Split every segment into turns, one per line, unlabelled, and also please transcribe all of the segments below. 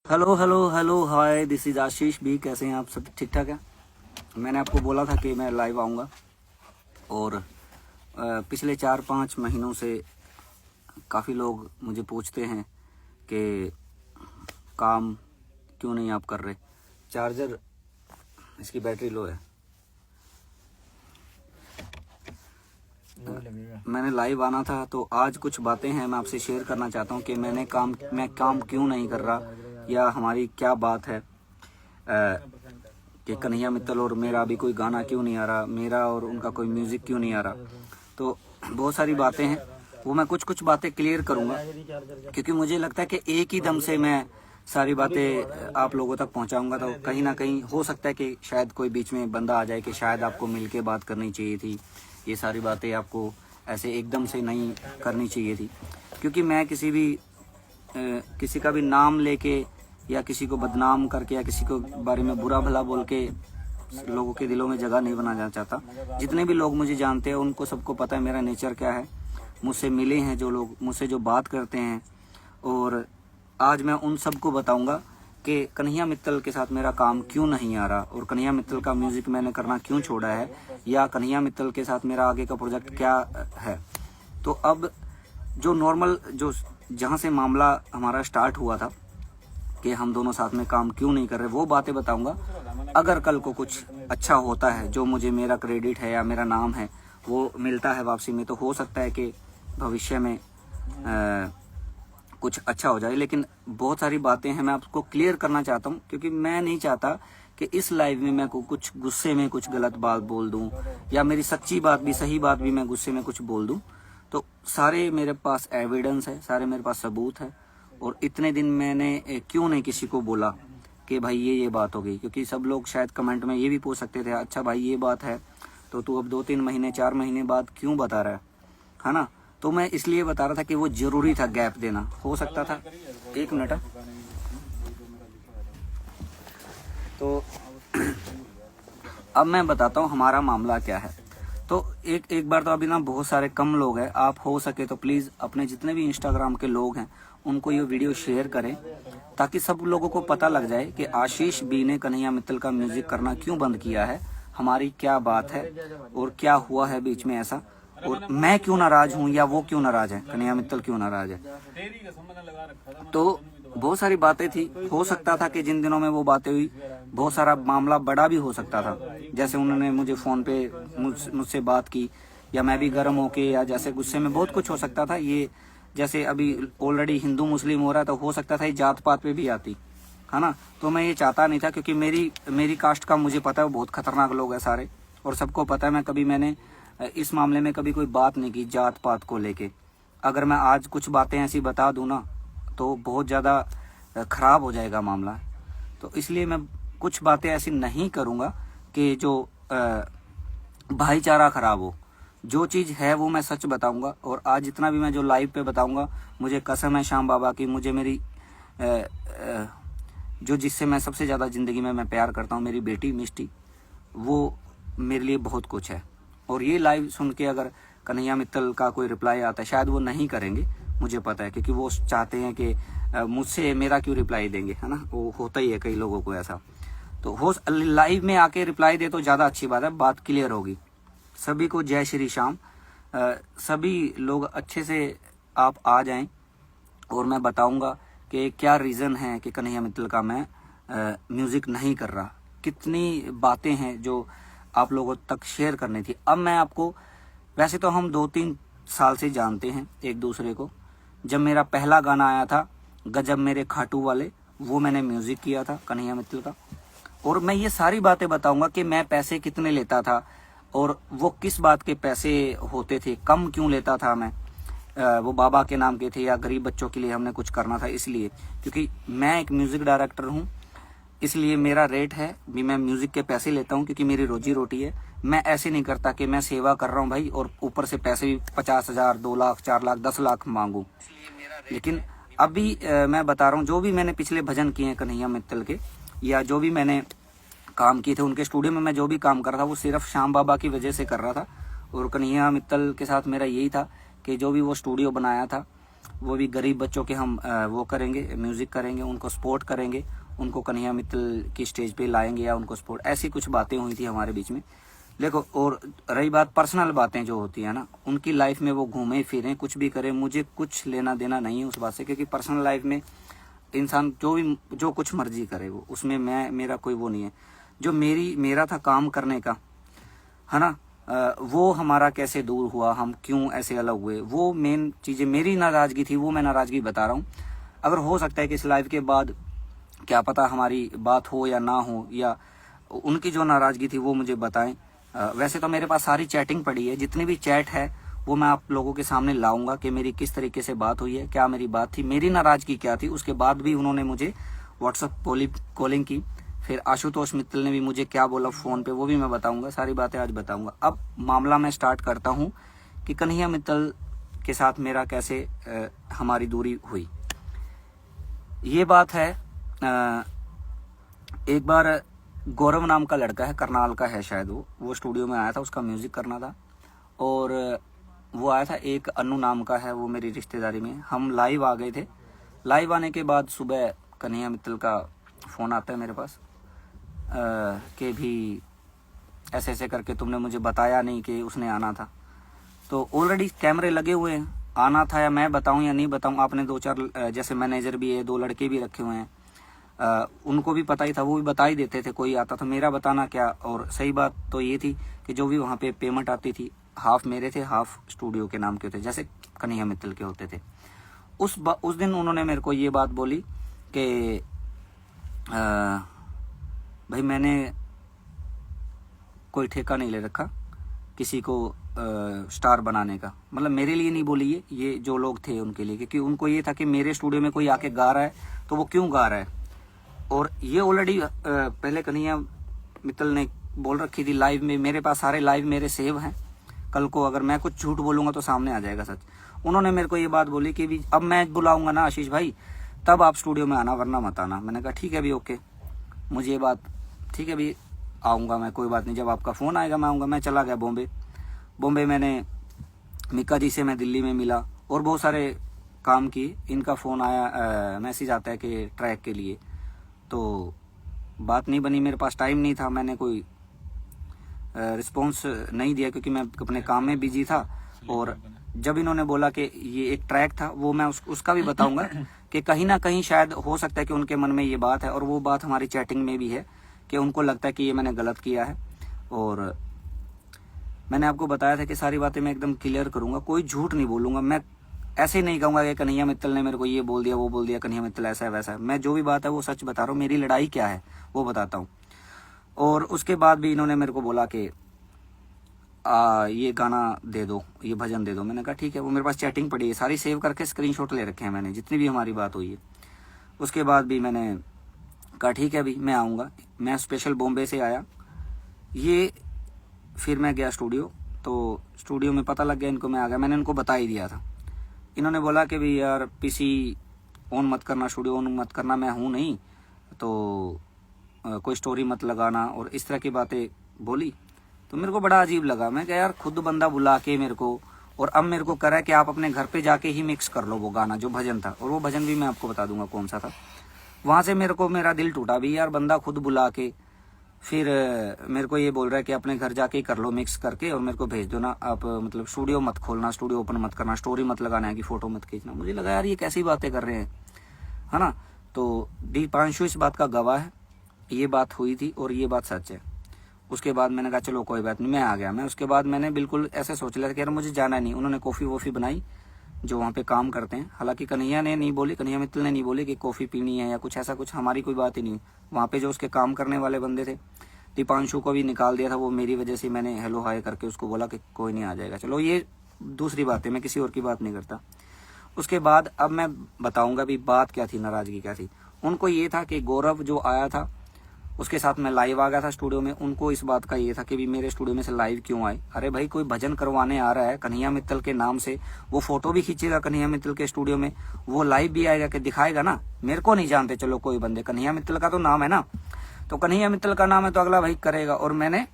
Hello hello hello hi, this is Ashish भी। कैसे हैं आप सब? ठीक ठाक है। मैंने आपको बोला था कि मैं लाइव आऊँगा और पिछले 4-5 महीनों से काफ़ी लोग मुझे पूछते हैं कि काम क्यों नहीं आप कर रहे। चार्जर इसकी बैटरी लो है। मैंने लाइव आना था तो आज कुछ बातें हैं मैं आपसे शेयर करना चाहता हूँ कि मैं काम क्यों नहीं कर रहा या हमारी क्या बात है कि कन्हैया मित्तल और मेरा अभी कोई गाना क्यों नहीं आ रहा, मेरा और उनका कोई म्यूज़िक क्यों नहीं आ रहा। तो बहुत सारी बातें हैं, वो मैं कुछ बातें क्लियर करूँगा क्योंकि मुझे लगता है कि एक ही दम से मैं सारी बातें आप लोगों तक पहुंचाऊंगा तो कहीं ना कहीं हो सकता है कि शायद कोई बीच में बंदा आ जाए कि शायद आपको मिलके बात करनी चाहिए थी, ये सारी बातें आपको ऐसे एकदम से नहीं करनी चाहिए थी। क्योंकि मैं किसी का भी नाम लेके या किसी को बदनाम करके या किसी को बारे में बुरा भला बोल के लोगों के दिलों में जगह नहीं बनाना चाहता। जितने भी लोग मुझे जानते हैं उनको सबको पता है मेरा नेचर क्या है। मुझसे मिले हैं जो लोग, मुझसे जो बात करते हैं, और आज मैं उन सबको बताऊंगा कि कन्हैया मित्तल के साथ मेरा काम क्यों नहीं आ रहा और कन्हैया मित्तल का म्यूज़िक मैंने करना क्यों छोड़ा है या कन्हैया मित्तल के साथ मेरा आगे का प्रोजेक्ट क्या है। तो अब जो नॉर्मल जो जहाँ से मामला हमारा स्टार्ट हुआ था कि हम दोनों साथ में काम क्यों नहीं कर रहे, वो बातें बताऊंगा। अगर कल को कुछ अच्छा होता है, जो मुझे मेरा क्रेडिट है या मेरा नाम है वो मिलता है वापसी में, तो हो सकता है कि भविष्य में कुछ अच्छा हो जाए। लेकिन बहुत सारी बातें हैं मैं आपको क्लियर करना चाहता हूँ क्योंकि मैं नहीं चाहता कि इस लाइव में मैं कुछ गुस्से में कुछ गलत बात बोल दूँ या मेरी सच्ची बात भी सही बात भी मैं गुस्से में कुछ बोल दूँ। तो सारे मेरे पास एविडेंस है, सारे मेरे पास सबूत है। और इतने दिन मैंने क्यों नहीं किसी को बोला कि भाई ये बात हो गई, क्योंकि सब लोग शायद कमेंट में ये भी पूछ सकते थे, अच्छा भाई ये बात है तो तू अब 2-3 महीने 4 महीने बाद क्यों बता रहा है ना। तो मैं इसलिए बता रहा था कि वो जरूरी था गैप देना, हो सकता था। एक मिनट। तो अब मैं बताता हूँ हमारा मामला क्या है। तो एक बार तो अभी ना बहुत सारे कम लोग हैं, आप हो सके तो प्लीज़ अपने जितने भी इंस्टाग्राम के लोग हैं उनको ये वीडियो शेयर करें ताकि सब लोगों को पता लग जाए कि आशीष बी ने कन्हैया मित्तल का म्यूजिक करना क्यों बंद किया है, हमारी क्या बात है और क्या हुआ है बीच में ऐसा, और मैं क्यों नाराज हूँ या वो क्यों नाराज है, कन्हैया मित्तल क्यों नाराज है। तो बहुत सारी बातें थी, हो सकता था कि जिन दिनों में वो बातें हुई बहुत सारा मामला बड़ा भी हो सकता था। जैसे उन्होंने मुझे फ़ोन पे मुझसे बात की या मैं भी गर्म होके या जैसे गुस्से में बहुत कुछ हो सकता था। ये जैसे अभी ऑलरेडी हिंदू मुस्लिम हो रहा है तो हो सकता था ये जात पात पे भी आती है ना। तो मैं ये चाहता नहीं था क्योंकि मेरी कास्ट का मुझे पता है वो बहुत खतरनाक लोग हैं सारे, और सबको पता है मैंने इस मामले में कभी कोई बात नहीं की जात पात को लेके। अगर मैं आज कुछ बातें ऐसी बता दूं ना तो बहुत ज़्यादा ख़राब हो जाएगा मामला। तो इसलिए मैं कुछ बातें ऐसी नहीं करूँगा कि जो भाईचारा ख़राब हो। जो चीज़ है वो मैं सच बताऊंगा, और आज जितना भी मैं जो लाइव पे बताऊंगा, मुझे कसम है श्याम बाबा की, मुझे मेरी जो जिससे मैं सबसे ज़्यादा ज़िंदगी में मैं प्यार करता हूँ, मेरी बेटी मिष्टी, वो मेरे लिए बहुत कुछ है। और ये लाइव सुन के अगर कन्हैया मित्तल का कोई रिप्लाई आता है, शायद वो नहीं करेंगे, मुझे पता है, क्योंकि वो चाहते हैं कि मुझसे मेरा क्यों रिप्लाई देंगे, है ना। वो होता ही है कई लोगों को ऐसा। तो हो लाइव में आके रिप्लाई दे तो ज़्यादा अच्छी बात है, बात क्लियर होगी। सभी को जय श्री श्याम। सभी लोग अच्छे से आप आ जाएं और मैं बताऊंगा कि क्या रीज़न है कि कन्हैया मित्तल का मैं म्यूज़िक नहीं कर रहा। कितनी बातें हैं जो आप लोगों तक शेयर करनी थी। अब मैं आपको, वैसे तो हम 2-3 साल से जानते हैं एक दूसरे को। जब मेरा पहला गाना आया था गजब मेरे खाटू वाले, वो मैंने म्यूज़िक किया था कन्हैया मित्तल का। और मैं ये सारी बातें बताऊंगा कि मैं पैसे कितने लेता था और वो किस बात के पैसे होते थे, कम क्यों लेता था मैं, वो बाबा के नाम के थे या गरीब बच्चों के लिए हमने कुछ करना था। इसलिए क्योंकि मैं एक म्यूज़िक डायरेक्टर हूँ, इसलिए मेरा रेट है भी, मैं म्यूज़िक के पैसे लेता हूँ क्योंकि मेरी रोजी रोटी है। मैं ऐसे नहीं करता कि मैं सेवा कर रहा हूँ भाई और ऊपर से पैसे भी 50,000, 2 लाख, 4 लाख, 10 लाख मांगू। लेकिन अभी मैं बता रहा हूँ, जो भी मैंने पिछले भजन किए हैं कन्हैया मित्तल के, या जो भी मैंने काम किए थे उनके स्टूडियो में, मैं जो भी काम कर रहा था वो सिर्फ श्याम बाबा की वजह से कर रहा था। और कन्हैया मित्तल के साथ मेरा यही था कि जो भी वो स्टूडियो बनाया था वो भी गरीब बच्चों के हम वो करेंगे, म्यूज़िक करेंगे, उनको सपोर्ट करेंगे, उनको कन्हैया मित्तल की स्टेज पे लाएंगे या उनको सपोर्ट, ऐसी कुछ बातें हुई थी हमारे बीच में। देखो, और रही बात पर्सनल बातें जो होती है ना, उनकी लाइफ में वो घूमे फिरें, कुछ भी करें, मुझे कुछ लेना देना नहीं है उस बात से, क्योंकि पर्सनल लाइफ में इंसान जो कुछ मर्जी करे, वो उसमें मेरा कोई वो नहीं है। जो मेरा था काम करने का, है ना, वो हमारा कैसे दूर हुआ, हम क्यों ऐसे अलग हुए, वो मेन चीज़ें मेरी नाराज़गी थी, वो मैं नाराज़गी बता रहा हूँ। अगर हो सकता है कि इस लाइव के बाद क्या पता हमारी बात हो या ना हो, या उनकी जो नाराज़गी थी वो मुझे बताएं। वैसे तो मेरे पास सारी चैटिंग पड़ी है, जितनी भी चैट है वो मैं आप लोगों के सामने लाऊंगा कि मेरी किस तरीके से बात हुई है, क्या मेरी बात थी, मेरी नाराज़गी क्या थी। उसके बाद भी उन्होंने मुझे व्हाट्सअप कॉलिंग की, फिर आशुतोष मित्तल ने भी मुझे क्या बोला फ़ोन पे, वो भी मैं बताऊंगा, सारी बातें आज बताऊंगा। अब मामला मैं स्टार्ट करता हूँ कि कन्हैया मित्तल के साथ मेरा कैसे हमारी दूरी हुई। ये बात है, एक बार गौरव नाम का लड़का है, करनाल का है शायद, वो स्टूडियो में आया था, उसका म्यूज़िक करना था, और वो आया था। एक अनु नाम का है, वो मेरी रिश्तेदारी में, हम लाइव आ गए थे। लाइव आने के बाद सुबह कन्हैया मित्तल का फ़ोन आता है मेरे पास कि भी ऐसे ऐसे करके तुमने मुझे बताया नहीं कि उसने आना था। तो ऑलरेडी कैमरे लगे हुए हैं, आना था या मैं बताऊं या नहीं बताऊं, आपने 2-4 जैसे मैनेजर भी है, 2 लड़के भी रखे हुए हैं, उनको भी पता ही था, वो भी बता ही देते थे, कोई आता था, मेरा बताना क्या। और सही बात तो ये थी कि जो भी वहाँ पे पेमेंट आती थी, हाफ मेरे थे, हाफ स्टूडियो के नाम के होते, जैसे कन्हैया मित्तल के होते थे। उस दिन उन्होंने मेरे को ये बात बोली कि भाई मैंने कोई ठेका नहीं ले रखा किसी को स्टार बनाने का। मतलब मेरे लिए नहीं बोली ये जो लोग थे उनके लिए, क्योंकि उनको ये था कि मेरे स्टूडियो में कोई आके गा रहा है तो वो क्यों गा रहा है। और ये ऑलरेडी पहले कन्हैया मित्तल ने बोल रखी थी लाइव में, मेरे पास सारे लाइव मेरे सेव हैं, कल को अगर मैं कुछ झूठ बोलूँगा तो सामने आ जाएगा सच। उन्होंने मेरे को ये बात बोली कि भी अब मैं बुलाऊंगा ना आशीष भाई, तब आप स्टूडियो में आना, वरना मत आना। मैंने कहा ठीक है भी, ओके, मुझे ये बात ठीक है भी, आऊँगा मैं, कोई बात नहीं, जब आपका फ़ोन आएगा मैं आऊँगा। मैं चला गया बॉम्बे मैंने मिक्का जी से मैं दिल्ली में मिला और बहुत सारे काम किए। इनका फ़ोन आया, मैसेज आता है कि ट्रैक के लिए, तो बात नहीं बनी, मेरे पास टाइम नहीं था, मैंने कोई रिस्पॉन्स नहीं दिया क्योंकि मैं अपने काम में बिजी था। और जब इन्होंने बोला कि ये एक ट्रैक था, वो मैं उसका भी बताऊंगा कि कहीं ना कहीं शायद हो सकता है कि उनके मन में ये बात है, और वो बात हमारी चैटिंग में भी है कि उनको लगता है कि ये मैंने गलत किया है। और मैंने आपको बताया था कि सारी बातें मैं एकदम क्लियर करूंगा, कोई झूठ नहीं बोलूंगा। मैं ऐसे नहीं कहूंगा कि कन्हैया मित्तल ने मेरे को ये बोल दिया, वो बोल दिया, कन्हैया मित्तल ऐसा है वैसा है। मैं जो भी बात है वो सच बता रहा हूँ, मेरी लड़ाई क्या है वो बताता हूँ। और उसके बाद भी इन्होंने मेरे को बोला कि ये गाना दे दो, ये भजन दे दो। मैंने कहा ठीक है, वो मेरे पास चैटिंग पड़ी है, सारी सेव करके स्क्रीनशॉट ले रखे हैं मैंने, जितनी भी हमारी बात हुई है। उसके बाद भी मैंने कहा ठीक है अभी मैं आऊँगा। मैं स्पेशल बॉम्बे से आया, ये फिर मैं गया स्टूडियो, तो स्टूडियो में पता लग गया इनको मैं आ गया। मैंने इनको बता ही दिया था। इन्होंने बोला कि भाई यार पीसी ऑन मत करना, स्टूडियो ऑन मत करना, मैं हूँ नहीं, तो कोई स्टोरी मत लगाना, और इस तरह की बातें बोली। तो मेरे को बड़ा अजीब लगा। मैं क्या यार, खुद बंदा बुला के मेरे को, और अब मेरे को करा कि आप अपने घर पे जाके ही मिक्स कर लो वो गाना जो भजन था, और वो भजन भी मैं आपको बता दूंगा कौन सा था। वहाँ से मेरा दिल टूटा भी, यार बंदा खुद बुला के फिर मेरे को ये बोल रहा है कि अपने घर जाके ही कर लो मिक्स करके और मेरे को भेज दो ना, आप मतलब स्टूडियो मत खोलना, स्टूडियो ओपन मत करना, स्टोरी मत लगाना है कि फोटो मत खींचना। मुझे लगा यार ये कैसी बातें कर रहे हैं, है ना। तो दीपांशु इस बात का गवाह है, ये बात हुई थी और ये बात सच है। उसके बाद मैंने कहा चलो कोई बात नहीं, मैं आ गया। मैं उसके बाद मैंने बिल्कुल ऐसे सोच लिया कि यार मुझे जाना नहीं। उन्होंने कॉफ़ी वॉफ़ी बनाई जो वहाँ पे काम करते हैं, हालांकि कन्हैया ने नहीं बोली, कन्हैया मित्तल ने नहीं बोली कि कॉफ़ी पीनी है या कुछ ऐसा कुछ, हमारी कोई बात ही नहीं। वहाँ पे जो उसके काम करने वाले बंदे थे, दीपांशु को भी निकाल दिया था, वो मेरी वजह से मैंने हेलो हाय करके उसको बोला कि कोई नहीं आ जाएगा। चलो ये दूसरी बात है, मैं किसी और की बात नहीं करता। उसके बाद अब मैं बताऊंगा भी बात क्या थी, नाराज़गी क्या थी। उनको ये था कि गौरव जो आया था उसके साथ मैं लाइव आ गया था स्टूडियो में। उनको इस बात का ये था कि भी मेरे स्टूडियो में से लाइव क्यों आए। अरे भाई कोई भजन करवाने आ रहा है कन्हैया मित्तल के नाम से, वो फोटो भी खींचेगा कन्हैया मित्तल के स्टूडियो में, वो लाइव भी आएगा कि दिखाएगा ना। मेरे को नहीं जानते चलो कोई बंदे, कन्हैया मित्तल का तो नाम है ना, तो कन्हैया मित्तल का नाम है तो अगला भाई करेगा। और मैंने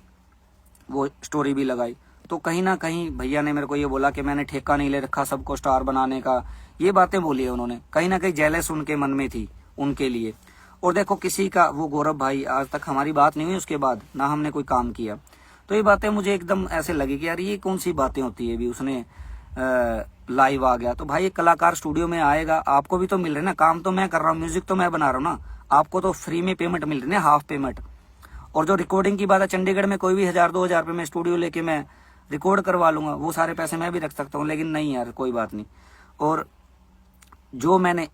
वो स्टोरी भी लगाई, तो कहीं ना कहीं भैया ने मेरे को ये बोला कि मैंने ठेका नहीं ले रखा सबको स्टार बनाने का, ये बातें बोली है उन्होंने, कहीं ना कहीं जेलस उनके मन में थी उनके लिए। और देखो किसी का, वो गौरव भाई, आज तक हमारी बात नहीं हुई उसके बाद, ना हमने कोई काम किया। तो ये बातें मुझे एकदम ऐसे लगी कि यार ये कौन सी बातें होती है। भी उसने लाइव आ गया, तो भाई एक कलाकार स्टूडियो में आएगा, आपको भी तो मिल रहा है ना, काम तो मैं कर रहा हूँ, म्यूजिक तो मैं बना रहा हूँ ना, आपको तो फ्री में पेमेंट मिल रही है, हाफ पेमेंट। और जो रिकॉर्डिंग की बात है, चंडीगढ़ में कोई भी 1000-2000 रुपये में स्टूडियो लेके मैं रिकॉर्ड करवा लूंगा, वो सारे पैसे मैं भी रख सकता हूँ। लेकिन नहीं यार, कोई बात नहीं। और जो मैंने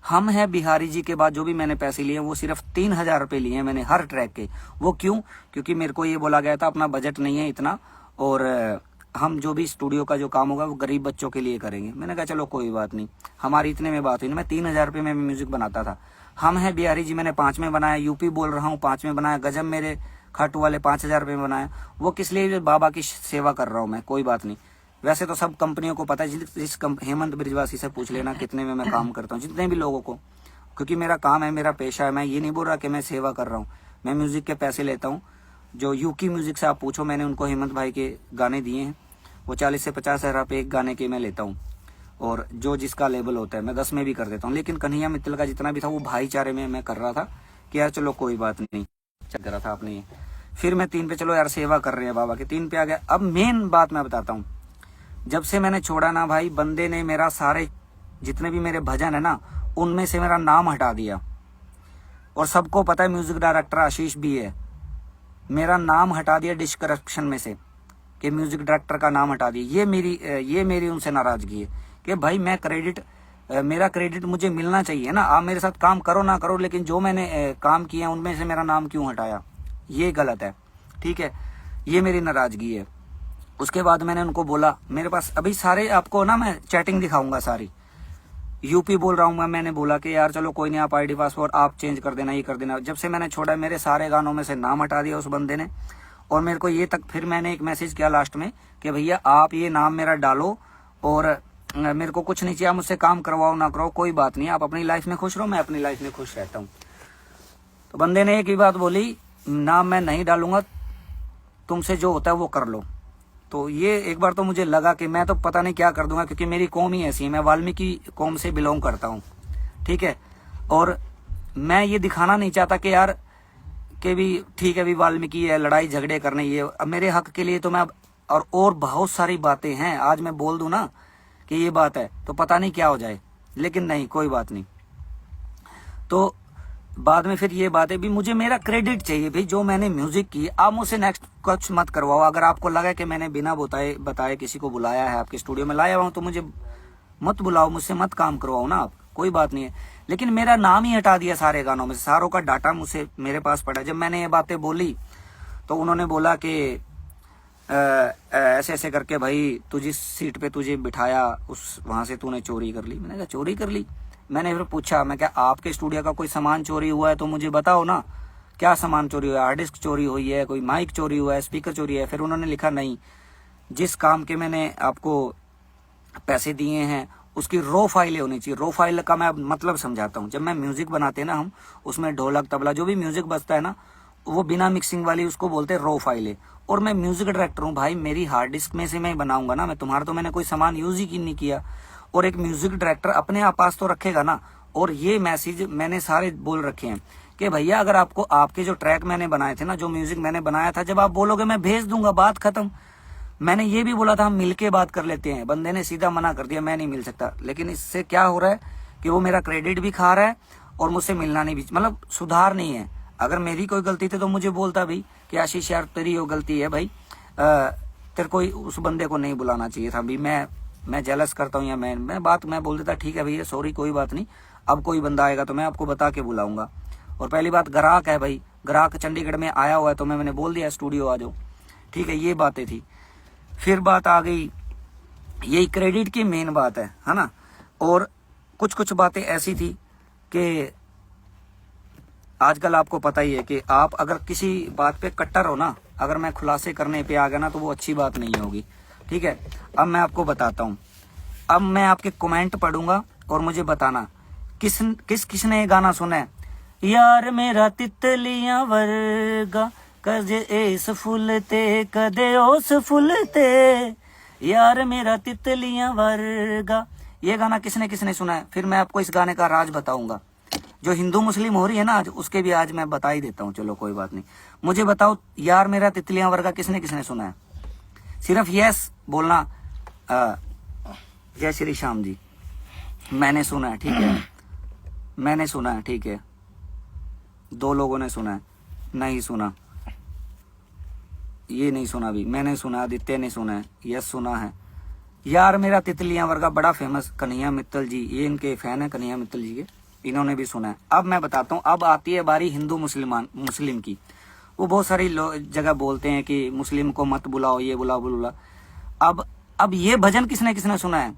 हम है बिहारी जी के बाद जो भी मैंने पैसे लिए वो सिर्फ 3000 रुपये लिए हैं मैंने हर ट्रैक के। वो क्यों? क्योंकि मेरे को ये बोला गया था अपना बजट नहीं है इतना, और हम जो भी स्टूडियो का जो काम होगा वो गरीब बच्चों के लिए करेंगे। मैंने कहा चलो कोई बात नहीं, हमारी इतने में बात हुई ना। मैं 3000 रुपये में म्यूजिक बनाता था। हम है बिहारी जी मैंने 5 में बनाया, यूपी बोल रहा हूँ 5 में बनाया, गजब मेरे खाटू वाले 5000 रुपये में बनाया। वो किस लिए? बाबा की सेवा कर रहा हूँ मैं, कोई बात नहीं। वैसे तो सब कंपनियों को पता है, हेमंत ब्रिजवासी से पूछ लेना कितने में मैं काम करता हूँ, जितने भी लोगों को, क्योंकि मेरा काम है, मेरा पेशा है। मैं ये नहीं बोल रहा कि मैं सेवा कर रहा हूँ, मैं म्यूजिक के पैसे लेता हूँ। जो यूकी म्यूजिक से आप पूछो, मैंने उनको हेमंत भाई के गाने दिए हैं, वो 40 से 50 हज़ार रुपये एक गाने के मैं लेता हूँ। और जो जिसका लेवल होता है मैं 10 में भी कर देता हूँ। लेकिन कन्हैया मित्तल का जितना भी था वो भाईचारे में मैं कर रहा था कि यार चलो कोई बात नहीं, चल रहा था आपने। फिर मैं 3 पे, चलो यार सेवा कर रहे हैं बाबा के, 3 पे आ गया। अब मेन बात मैं बताता हूँ, जब से मैंने छोड़ा ना भाई, बंदे ने मेरा सारे जितने भी मेरे भजन है ना, उनमें से मेरा नाम हटा दिया। और सबको पता है, म्यूजिक डायरेक्टर आशीष भी है, मेरा नाम हटा दिया डिस्क्रिप्शन में से, कि म्यूजिक डायरेक्टर का नाम हटा दिया। ये मेरी उनसे नाराजगी है कि भाई मैं मेरा क्रेडिट मुझे मिलना चाहिए ना। आप मेरे साथ काम करो ना करो, लेकिन जो मैंने काम किया उनमें से मेरा नाम क्यों हटाया, ये गलत है। ठीक है, ये मेरी नाराजगी है। उसके बाद मैंने उनको बोला, मेरे पास अभी सारे आपको ना मैं चैटिंग दिखाऊंगा सारी, यूपी बोल रहा हूँ मैंने बोला कि यार चलो कोई नहीं, आप आईडी पासवर्ड आप चेंज कर देना, ये कर देना। जब से मैंने छोड़ा, मेरे सारे गानों में से नाम हटा दिया उस बंदे ने। और मेरे को ये तक, फिर मैंने एक मैसेज किया लास्ट में कि भैया आप ये नाम मेरा डालो, और मेरे को कुछ नहीं चाहिए, आप मुझसे काम करवाओ ना करवाओ, कोई बात नहीं, आप अपनी लाइफ में खुश रहो, मैं अपनी लाइफ में खुश रहता हूँ। तो बंदे ने एक ही बात बोली, नाम मैं नहीं डालूंगा, तुमसे जो होता है वो कर लो। तो ये एक बार तो मुझे लगा कि मैं तो पता नहीं क्या कर दूंगा, क्योंकि मेरी कौम ही ऐसी है, मैं वाल्मीकि कौम से बिलोंग करता हूँ। ठीक है, और मैं ये दिखाना नहीं चाहता कि यार कि भी ठीक है, भी वाल्मीकि है, लड़ाई झगड़े करने, ये अब मेरे हक के लिए तो मैं अब, और बहुत सारी बातें हैं, आज मैं बोल दूं ना कि ये बात है तो पता नहीं क्या हो जाए, लेकिन नहीं, कोई बात नहीं। तो बाद में फिर ये बात है भी, मुझे मेरा क्रेडिट चाहिए भाई, जो मैंने म्यूजिक की। आप मुझसे नेक्स्ट कुछ मत करवाओ। अगर आपको लगा कि मैंने बिना बताए किसी को बुलाया है, आपके स्टूडियो में लाया हुआ हूं, तो मुझे मत बुलाओ, मुझसे मत काम करवाओ ना आप, कोई बात नहीं है। लेकिन मेरा नाम ही हटा दिया सारे गानों में से, सारों का डाटा मुझसे मेरे पास पड़ा। जब मैंने ये बातें बोली तो उन्होंने बोला कि ऐसे ऐसे करके भाई, तू जिस सीट पे तुझे बिठाया उस वहां से तूने चोरी कर ली। मैंने कहा चोरी कर ली? मैंने फिर पूछा, मैं क्या आपके स्टूडियो का कोई सामान चोरी हुआ है तो मुझे बताओ ना, क्या सामान चोरी हुआ है? हार्ड डिस्क चोरी हुई है, कोई माइक चोरी हुआ है, स्पीकर चोरी है? फिर उन्होंने लिखा, नहीं, जिस काम के मैंने आपको पैसे दिए हैं उसकी रो फाइलें होनी चाहिए। रो फाइल का मैं मतलब समझाता हूँ। जब मैं म्यूजिक बनाते हैं ना, हम उसमें ढोलक तबला जो भी म्यूजिक बजता है ना, वो बिना मिक्सिंग वाली उसको बोलते हैं रो फाइलें। और मैं म्यूजिक डायरेक्टर हूँ भाई, मेरी हार्ड डिस्क में से मैं बनाऊंगा ना, मैं तुम्हारा तो मैंने कोई सामान यूज ही नहीं किया। और एक म्यूजिक डायरेक्टर अपने आप पास तो रखेगा ना। और ये मैसेज मैंने सारे बोल रखे हैं कि भैया अगर आपको आपके जो ट्रैक मैंने बनाए थे ना, जो म्यूजिक मैंने बनाया था, जब आप बोलोगे मैं भेज दूंगा, बात खत्म। मैंने ये भी बोला था हम मिलके बात कर लेते हैं, बंदे ने सीधा मना कर दिया, मैं नहीं मिल सकता। लेकिन इससे क्या हो रहा है कि वो मेरा क्रेडिट भी खा रहा है और मुझसे मिलना नहीं भी, मतलब सुधार नहीं है। अगर मेरी कोई गलती थी तो मुझे बोलता भाई कि आशीष यार तेरी वो गलती है भाई, तेरे को उस बंदे को नहीं बुलाना चाहिए था। भी मैं जेलस करता हूँ या मैं बोल देता ठीक है भैया सॉरी कोई बात नहीं, अब कोई बंदा आएगा तो मैं आपको बता के बुलाऊंगा। और पहली बात ग्राहक है भाई, ग्राहक चंडीगढ़ में आया हुआ है तो मैंने बोल दिया स्टूडियो आ जाओ। ठीक है, ये बातें थी। फिर बात आ गई, यही क्रेडिट की मेन बात है ना। और कुछ बातें ऐसी थी कि आजकल आपको पता ही है कि आप अगर किसी बात पे कट्टर हो ना, अगर मैं खुलासे करने पे आ गया ना तो वो अच्छी बात नहीं होगी। ठीक है, अब मैं आपको बताता हूँ। अब मैं आपके कमेंट पढ़ूंगा और मुझे बताना किसने ये गाना सुना है। यार मेरा तितलियां वर्गा कदे एस फुलते कदे ओस फुलते, यार मेरा तितलियां वर्गा, ये गाना किसने किसने सुना है? फिर मैं आपको इस गाने का राज बताऊंगा। जो हिंदू मुस्लिम हो रही है ना आज, उसके भी आज मैं बता ही देता हूँ। चलो कोई बात नहीं, मुझे बताओ यार मेरा तितलियां वर्गा किसने किसने सुना है? सिर्फ यस बोलना। जय श्री श्याम जी, मैंने सुना है, ठीक है, मैंने सुना है, ठीक है। 2 लोगों ने सुना है, नहीं सुना, ये नहीं सुना भी, मैंने सुना, आदित्य ने सुना है, यस सुना है। यार मेरा तितलियां वर्गा बड़ा फेमस कन्हैया मित्तल जी, ये इनके फैन है कन्हैया मित्तल जी के, इन्होंने भी सुना है। अब मैं बताता हूँ, अब आती है बारी हिंदू मुस्लिम की। वो बहुत सारी जगह बोलते हैं कि मुस्लिम को मत बुलाओ, ये बुलाओ बुला। अब ये भजन किसने किसने सुना है?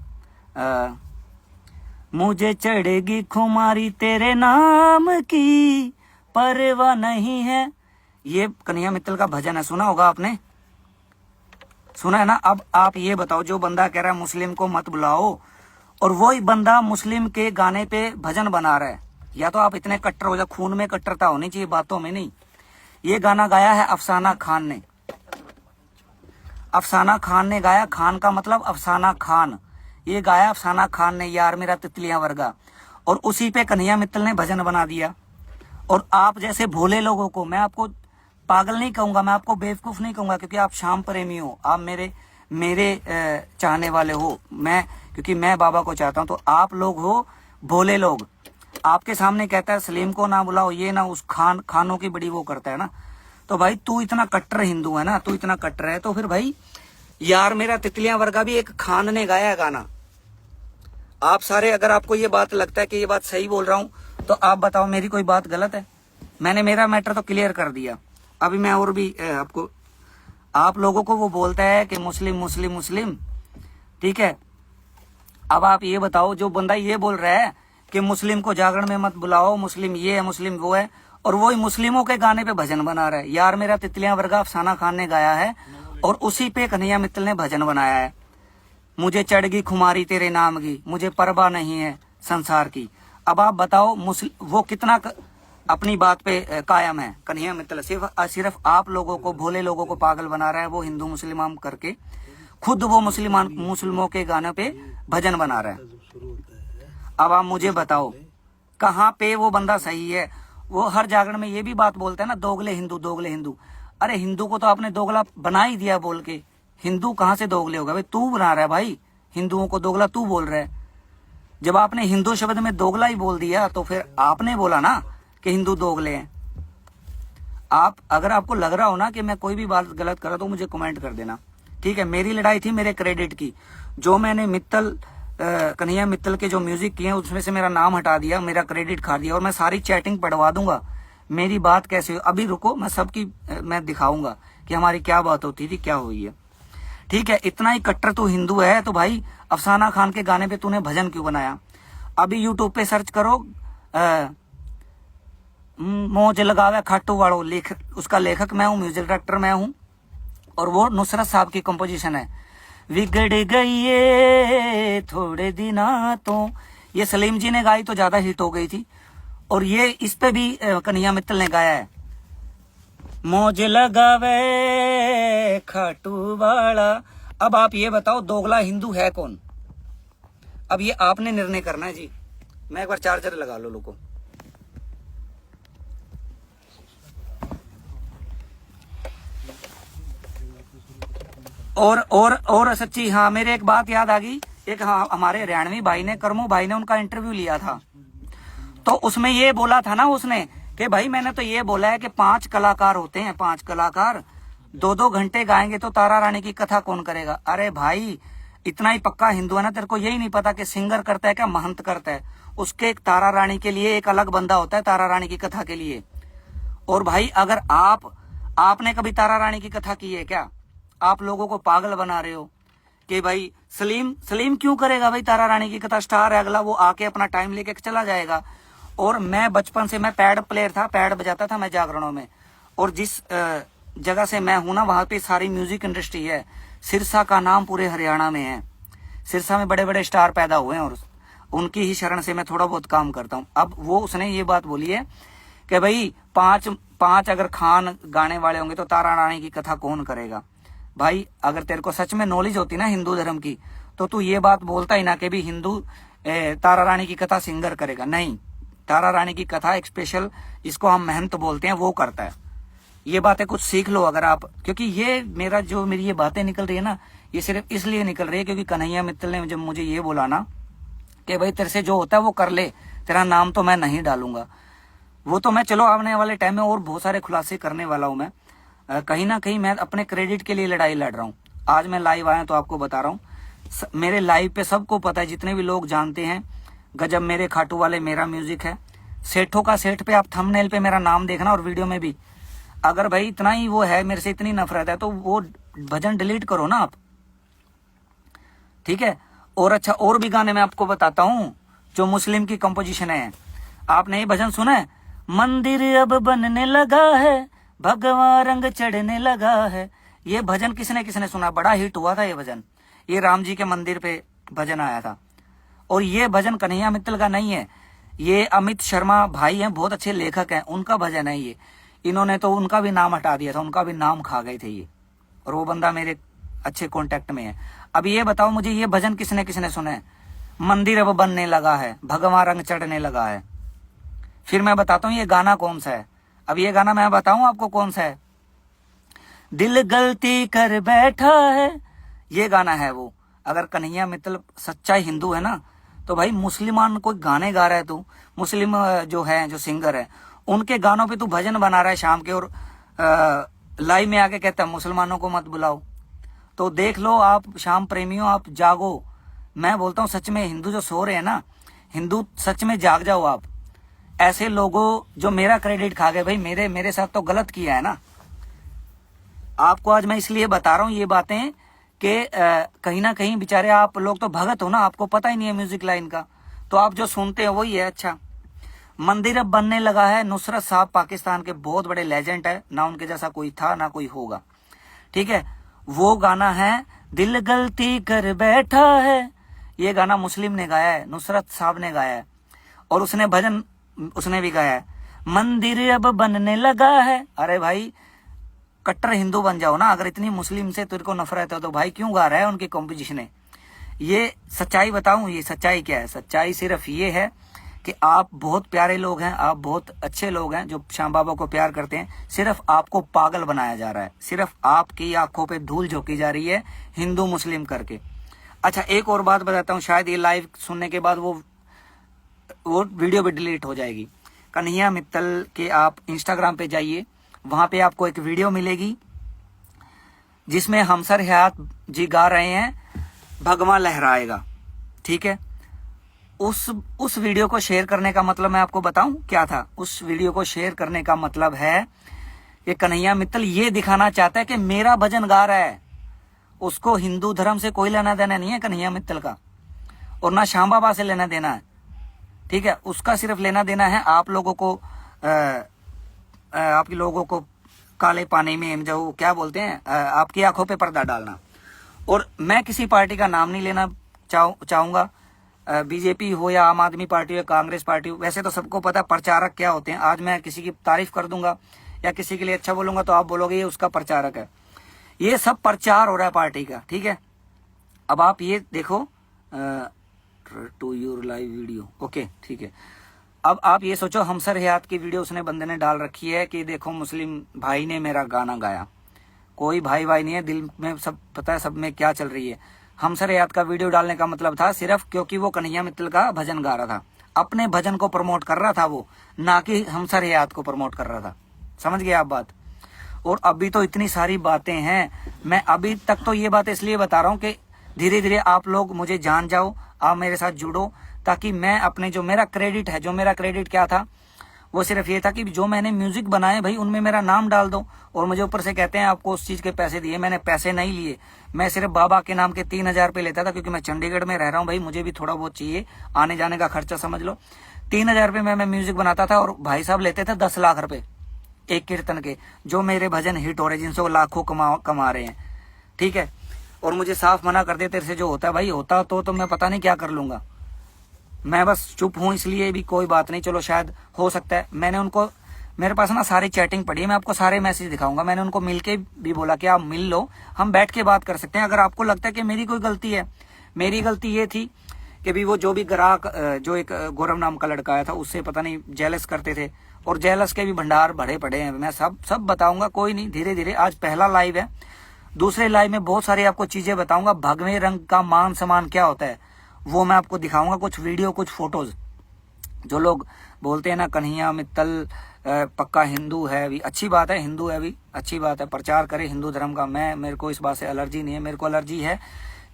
मुझे चढ़ेगी खुमारी तेरे नाम की, परवाह नहीं है, ये कन्हैया मित्तल का भजन है, सुना होगा आपने, सुना है ना? अब आप ये बताओ, जो बंदा कह रहा है मुस्लिम को मत बुलाओ, और वही बंदा मुस्लिम के गाने पे भजन बना रहा है, या तो आप इतने कट्टर हो जाओ, खून में कट्टरता होनी चाहिए, बातों में नहीं। ये गाना गाया है अफसाना खान ने, अफसाना खान ने गाया, खान का मतलब अफसाना खान, ये गाया अफसाना खान ने, यार मेरा तितलियां वर्गा, और उसी पे कन्हैया मित्तल ने भजन बना दिया। और आप जैसे भोले लोगों को, मैं आपको पागल नहीं कहूंगा, मैं आपको बेवकूफ नहीं कहूंगा, क्योंकि आप शाम प्रेमी हो, आप मेरे चाहने वाले हो, क्योंकि मैं बाबा को चाहता हूं, तो आप लोग हो भोले लोग। आपके सामने कहता है सलीम को ना बुलाओ, ये ना, उस खानों की बड़ी वो करता है ना। तो भाई तू इतना कट्टर हिंदू है ना, तू इतना कट्टर है, तो फिर भाई यार मेरा तितलियां वर्गा भी एक खान ने गाया है गाना। आप सारे, अगर आपको ये बात लगता है कि ये बात सही बोल रहा हूं, तो आप बताओ मेरी कोई बात गलत है? मैंने मेरा मैटर तो क्लियर कर दिया। अभी मैं और भी आपको, आप लोगों को वो बोलता है कि मुस्लिम मुस्लिम मुस्लिम, ठीक है। अब आप ये बताओ, जो बंदा ये बोल रहा है कि मुस्लिम को जागरण में मत बुलाओ, मुस्लिम ये है, मुस्लिम वो है, और वही मुस्लिमों के गाने पे भजन बना रहा है। यार मेरा तितलियां वर्गा अफसाना खान ने गाया है, और उसी पे कन्हैया मित्तल ने भजन बनाया है, मुझे चढ़गी खुमारी तेरे नाम की, मुझे परवाह नहीं है संसार की। अब आप बताओ वो कितना अपनी बात पे कायम है कन्हैया मित्तल? सिर्फ आप लोगों को, भोले लोगों को पागल बना रहा है, वो हिंदू मुसलमान करके खुद वो मुस्लिमों के गानों पे भजन बना रहा है। अब आप मुझे बताओ कहाँ पे वो बंदा सही है? वो हर जागरण में ये भी बात बोलता है ना, दोगले हिंदू दोगले हिंदू। अरे हिंदू को तो आपने दोगला बना ही दिया बोल के, हिंदू कहाँ से दोगले होगा भाई? तू बना रहा है भाई, हिंदुओं को दोगला तू बोल रहा है। जब आपने हिंदू शब्द में दोगला ही बोल दिया, तो फिर आपने बोला ना कि हिंदू दोगले हैं। आप, अगर आपको लग रहा हो ना कि मैं कोई भी बात गलत कर रहा, तो मुझे कमेंट कर देना, ठीक है। मेरी लड़ाई थी मेरे क्रेडिट की, जो मैंने कन्हैया मित्तल के जो म्यूजिक किए उसमें से मेरा नाम हटा दिया, मेरा क्रेडिट खा दिया, और मैं सारी चैटिंग पढ़वा दूंगा मेरी बात कैसे हो। अभी रुको, मैं सबकी मैं दिखाऊंगा कि हमारी क्या बात होती थी, क्या हुई है, ठीक है। इतना ही कट्टर तू हिंदू है, तो भाई अफसाना खान के गाने पे तूने भजन क्यों बनाया? अभी यूट्यूब पे सर्च करो, मौज लगावे खाटू वाड़ो, उसका लेखक मैं हूँ, म्यूजिक डायरेक्टर मैं हूँ, और वो नुसरत साहब की कंपोजिशन है। बिगड़ गई ये थोड़े दिना तो, ये सलीम जी ने गाई तो ज्यादा हिट हो गई थी, और ये इस पे भी कन्हैया मित्तल ने गाया है, मौज लगावे खाटू वाला। अब आप ये बताओ दोगला हिंदू है कौन? अब ये आपने निर्णय करना है जी। मैं एक बार चार्जर लगा लो लोगों। और सच्ची, हाँ मेरे एक बात याद आ गई, एक हाँ हमारे हरियाणवी भाई ने, करमू भाई ने, उनका इंटरव्यू लिया था, तो उसमें ये बोला था ना उसने कि भाई मैंने तो ये बोला है कि 5 कलाकार होते हैं, 5 कलाकार 2-2 घंटे गाएंगे, तो तारा रानी की कथा कौन करेगा? अरे भाई इतना ही पक्का हिंदू है ना, तेरे को यही नहीं पता कि सिंगर करता है क्या महंत करता है? उसके एक तारा रानी के लिए एक अलग बंदा होता है, तारा रानी की कथा के लिए। और भाई अगर आपने कभी तारा रानी की कथा की है क्या? आप लोगों को पागल बना रहे हो कि भाई सलीम क्यों करेगा भाई तारा रानी की कथा? स्टार है अगला, वो आके अपना टाइम लेके चला जाएगा। और मैं बचपन से, मैं पैड प्लेयर था, पैड बजाता था मैं जागरणों में, और जिस जगह से मैं हूं ना, वहां पे सारी म्यूजिक इंडस्ट्री है। सिरसा का नाम पूरे हरियाणा में है, सिरसा में बड़े बड़े स्टार पैदा हुए हैं, और उनकी ही शरण से मैं थोड़ा बहुत काम करता हूँ। अब वो उसने ये बात बोली है कि भाई 5 अगर खान गाने वाले होंगे, तो तारा रानी की कथा कौन करेगा? भाई अगर तेरे को सच में नॉलेज होती ना हिंदू धर्म की, तो तू ये बात बोलता ही ना कि भी हिंदू तारा रानी की कथा सिंगर करेगा। नहीं, तारा रानी की कथा एक स्पेशल, जिसको हम महंत बोलते हैं, वो करता है। ये बातें कुछ सीख लो अगर आप, क्योंकि ये मेरी ये बातें निकल रही है ना, ये सिर्फ इसलिए निकल रही है क्योंकि कन्हैया मित्तल ने जब मुझे ये बोला ना कि भाई तेरे से जो होता है वो कर ले, तेरा नाम तो मैं नहीं डालूंगा, वो तो मैं चलो आने वाले टाइम में और बहुत सारे खुलासे करने वाला हूं। मैं कहीं ना कहीं मैं अपने क्रेडिट के लिए लड़ाई लड़ रहा हूं। आज मैं लाइव आया तो आपको बता रहा हूं, मेरे लाइव पे सबको पता है, जितने भी लोग जानते हैं, गजब मेरे खाटू वाले मेरा म्यूजिक है, सेठों का सेठ पे आप थंबनेल पे मेरा नाम देखना और वीडियो में भी। अगर भाई इतना ही वो है, मेरे से इतनी नफरत है, तो वो भजन डिलीट करो ना आप, ठीक है। और अच्छा, और भी गाने मैं आपको बताता हूं जो मुस्लिम की कंपोजिशन है। आपने ये भजन सुना है, मंदिर अब बनने लगा है, भगवा रंग चढ़ने लगा है। ये भजन किसने सुना, बड़ा हिट हुआ था ये भजन, ये राम जी के मंदिर पे भजन आया था। और ये भजन कन्हैया मित्तल का नहीं है, ये अमित शर्मा भाई हैं, बहुत अच्छे लेखक हैं, उनका भजन है ये। इन्होंने तो उनका भी नाम हटा दिया था, उनका भी नाम खा गए थे ये, और वो बंदा मेरे अच्छे कांटेक्ट में है। अब ये बताओ मुझे, ये भजन किसने सुना है, मंदिर अब बनने लगा है, भगवा रंग चढ़ने लगा है। फिर मैं बताता हूँ ये गाना कौन सा है। अब ये गाना मैं बताऊं आपको कौन सा है, दिल गलती कर बैठा है, ये गाना है वो। अगर कन्हैया मित्तल सच्चा हिंदू है ना, तो भाई मुसलमान कोई गाने गा रहा है, तू मुस्लिम जो है, जो सिंगर है, उनके गानों पे तू भजन बना रहा है शाम के, और लाइव में आके कहता है मुसलमानों को मत बुलाओ। तो देख लो आप शाम प्रेमियों, आप जागो। मैं बोलता हूँ सच में हिंदू जो सो रहे हैं ना, हिंदू सच में जाग जाओ आप। ऐसे लोगों जो मेरा क्रेडिट खा गए, भाई मेरे साथ तो गलत किया है ना। आपको आज मैं इसलिए बता रहा हूँ ये बातें कि कहीं ना कहीं बेचारे आप लोग तो भगत हो ना, आपको पता ही नहीं है म्यूजिक लाइन का, तो आप जो सुनते हो वही है। अच्छा, मंदिर अब बनने लगा है, नुसरत साहब पाकिस्तान के बहुत बड़े लेजेंड है, ना उनके जैसा कोई था ना कोई होगा, ठीक है। वो गाना है दिल गलती कर बैठा है, ये गाना मुस्लिम ने गाया है, नुसरत साहब ने गाया है। और उसने भजन उसने भी गाया है, मंदिर अब बनने लगा है। अरे भाई कट्टर हिंदू बन जाओ ना, अगर इतनी मुस्लिम से तेरे को नफरत है तो भाई क्यों गा रहा है उनकी कॉम्पोजिशन है। ये सच्चाई बताऊं, ये सच्चाई क्या है, सच्चाई सिर्फ ये है कि आप बहुत प्यारे लोग हैं, आप बहुत अच्छे लोग हैं जो श्याम बाबा को प्यार करते हैं, सिर्फ आपको पागल बनाया जा रहा है, सिर्फ आपकी आंखों पे धूल झोंकी जा रही है हिंदू मुस्लिम करके। अच्छा, एक और बात बताता हूँ, शायद ये लाइव सुनने के बाद वो वीडियो भी डिलीट हो जाएगी। कन्हैया मित्तल के आप इंस्टाग्राम पे जाइए, वहां पे आपको एक वीडियो मिलेगी जिसमें हमसर हयात जी गा रहे हैं भगवा लहराएगा, ठीक है। उस वीडियो को शेयर करने का मतलब मैं आपको बताऊं क्या था। उस वीडियो को शेयर करने का मतलब है कि कन्हैया मित्तल ये दिखाना चाहता है कि मेरा भजन गा रहा है, उसको हिंदू धर्म से कोई लेना देना नहीं है कन्हैया मित्तल का, और ना श्याम बाबा से लेना देना है, ठीक है। उसका सिर्फ लेना देना है आप लोगों को, आपके लोगों को काले पानी में जो क्या बोलते हैं, आपकी आंखों पे पर्दा डालना। और मैं किसी पार्टी का नाम नहीं लेना चाहूंगा, बीजेपी हो या आम आदमी पार्टी हो या कांग्रेस पार्टी हो, वैसे तो सबको पता प्रचारक क्या होते हैं। आज मैं किसी की तारीफ कर दूंगा या किसी के लिए अच्छा बोलूंगा तो आप बोलोगे ये उसका प्रचारक है। ये सब प्रचार हो रहा है पार्टी का, ठीक है। अब आप ये देखो, to your live video, okay, ठीक है। अब आप ये सोचो, हमसर हयात की वीडियो उसने बंदे ने डाल रखी है कि देखो मुस्लिम भाई ने मेरा गाना गाया। कोई भाई नहीं है, दिल में सब पता है सब में क्या चल रही है। हमसर हयात का वीडियो डालने का मतलब था सिर्फ क्योंकि वो कन्हैया मित्तल का भजन गा रहा था, अपने भजन को प्रमोट कर रहा था वो, ना कि हमसर हयात को प्रमोट कर रहा था। समझ गए आप बात। और अभी तो इतनी सारी बातें हैं, मैं अभी तक तो ये बात इसलिए बता रहा हूँ कि धीरे धीरे आप लोग मुझे जान जाओ, आप मेरे साथ जुड़ो, ताकि मैं अपने जो मेरा क्रेडिट है, जो मेरा क्रेडिट क्या था वो सिर्फ ये था कि जो मैंने म्यूजिक बनाए भाई उनमें मेरा नाम डाल दो। और मुझे ऊपर से कहते हैं आपको उस चीज के पैसे दिए, मैंने पैसे नहीं लिए, मैं सिर्फ बाबा के नाम के 3,000 रुपये लेता था, क्योंकि मैं चंडीगढ़ में रह रहा हूँ भाई, मुझे भी थोड़ा बहुत चाहिए, आने जाने का खर्चा समझ लो। 3,000 रुपये में मैं म्यूजिक बनाता था और भाई साहब लेते थे 10 लाख रुपए एक कीर्तन के, जो मेरे भजन हिट हो रहे जिनसे वो लाखों कमा रहे हैं, ठीक है। और मुझे साफ मना कर दे, तेरे से जो होता है भाई होता तो मैं पता नहीं क्या कर लूंगा। मैं बस चुप हूं इसलिए भी कोई बात नहीं, चलो शायद हो सकता है। मैंने उनको, मेरे पास ना सारी चैटिंग पड़ी है, मैं आपको सारे मैसेज दिखाऊंगा। मैंने उनको मिलके भी बोला कि आप मिल लो, हम बैठ के बात कर सकते हैं। अगर आपको लगता है कि मेरी कोई गलती है, मेरी गलती ये थी कि भी वो जो भी ग्राहक जो एक गौरव नाम का लड़का आया था उससे पता नहीं जेलस करते थे, और जेलस के भी भंडार भरे पड़े हैं। मैं सब बताऊंगा, कोई नहीं, धीरे धीरे। आज पहला लाइव है, दूसरे लाइव में बहुत सारी आपको चीजें बताऊंगा। भगवे रंग का मान सम्मान क्या होता है वो मैं आपको दिखाऊंगा, कुछ वीडियो, कुछ फोटोज। जो लोग बोलते हैं ना कन्हैया मित्तल पक्का हिंदू है, अभी अच्छी बात है, हिंदू है अभी अच्छी बात है, प्रचार करे हिंदू धर्म का। मेरे को इस बात से एलर्जी नहीं है। मेरे को एलर्जी है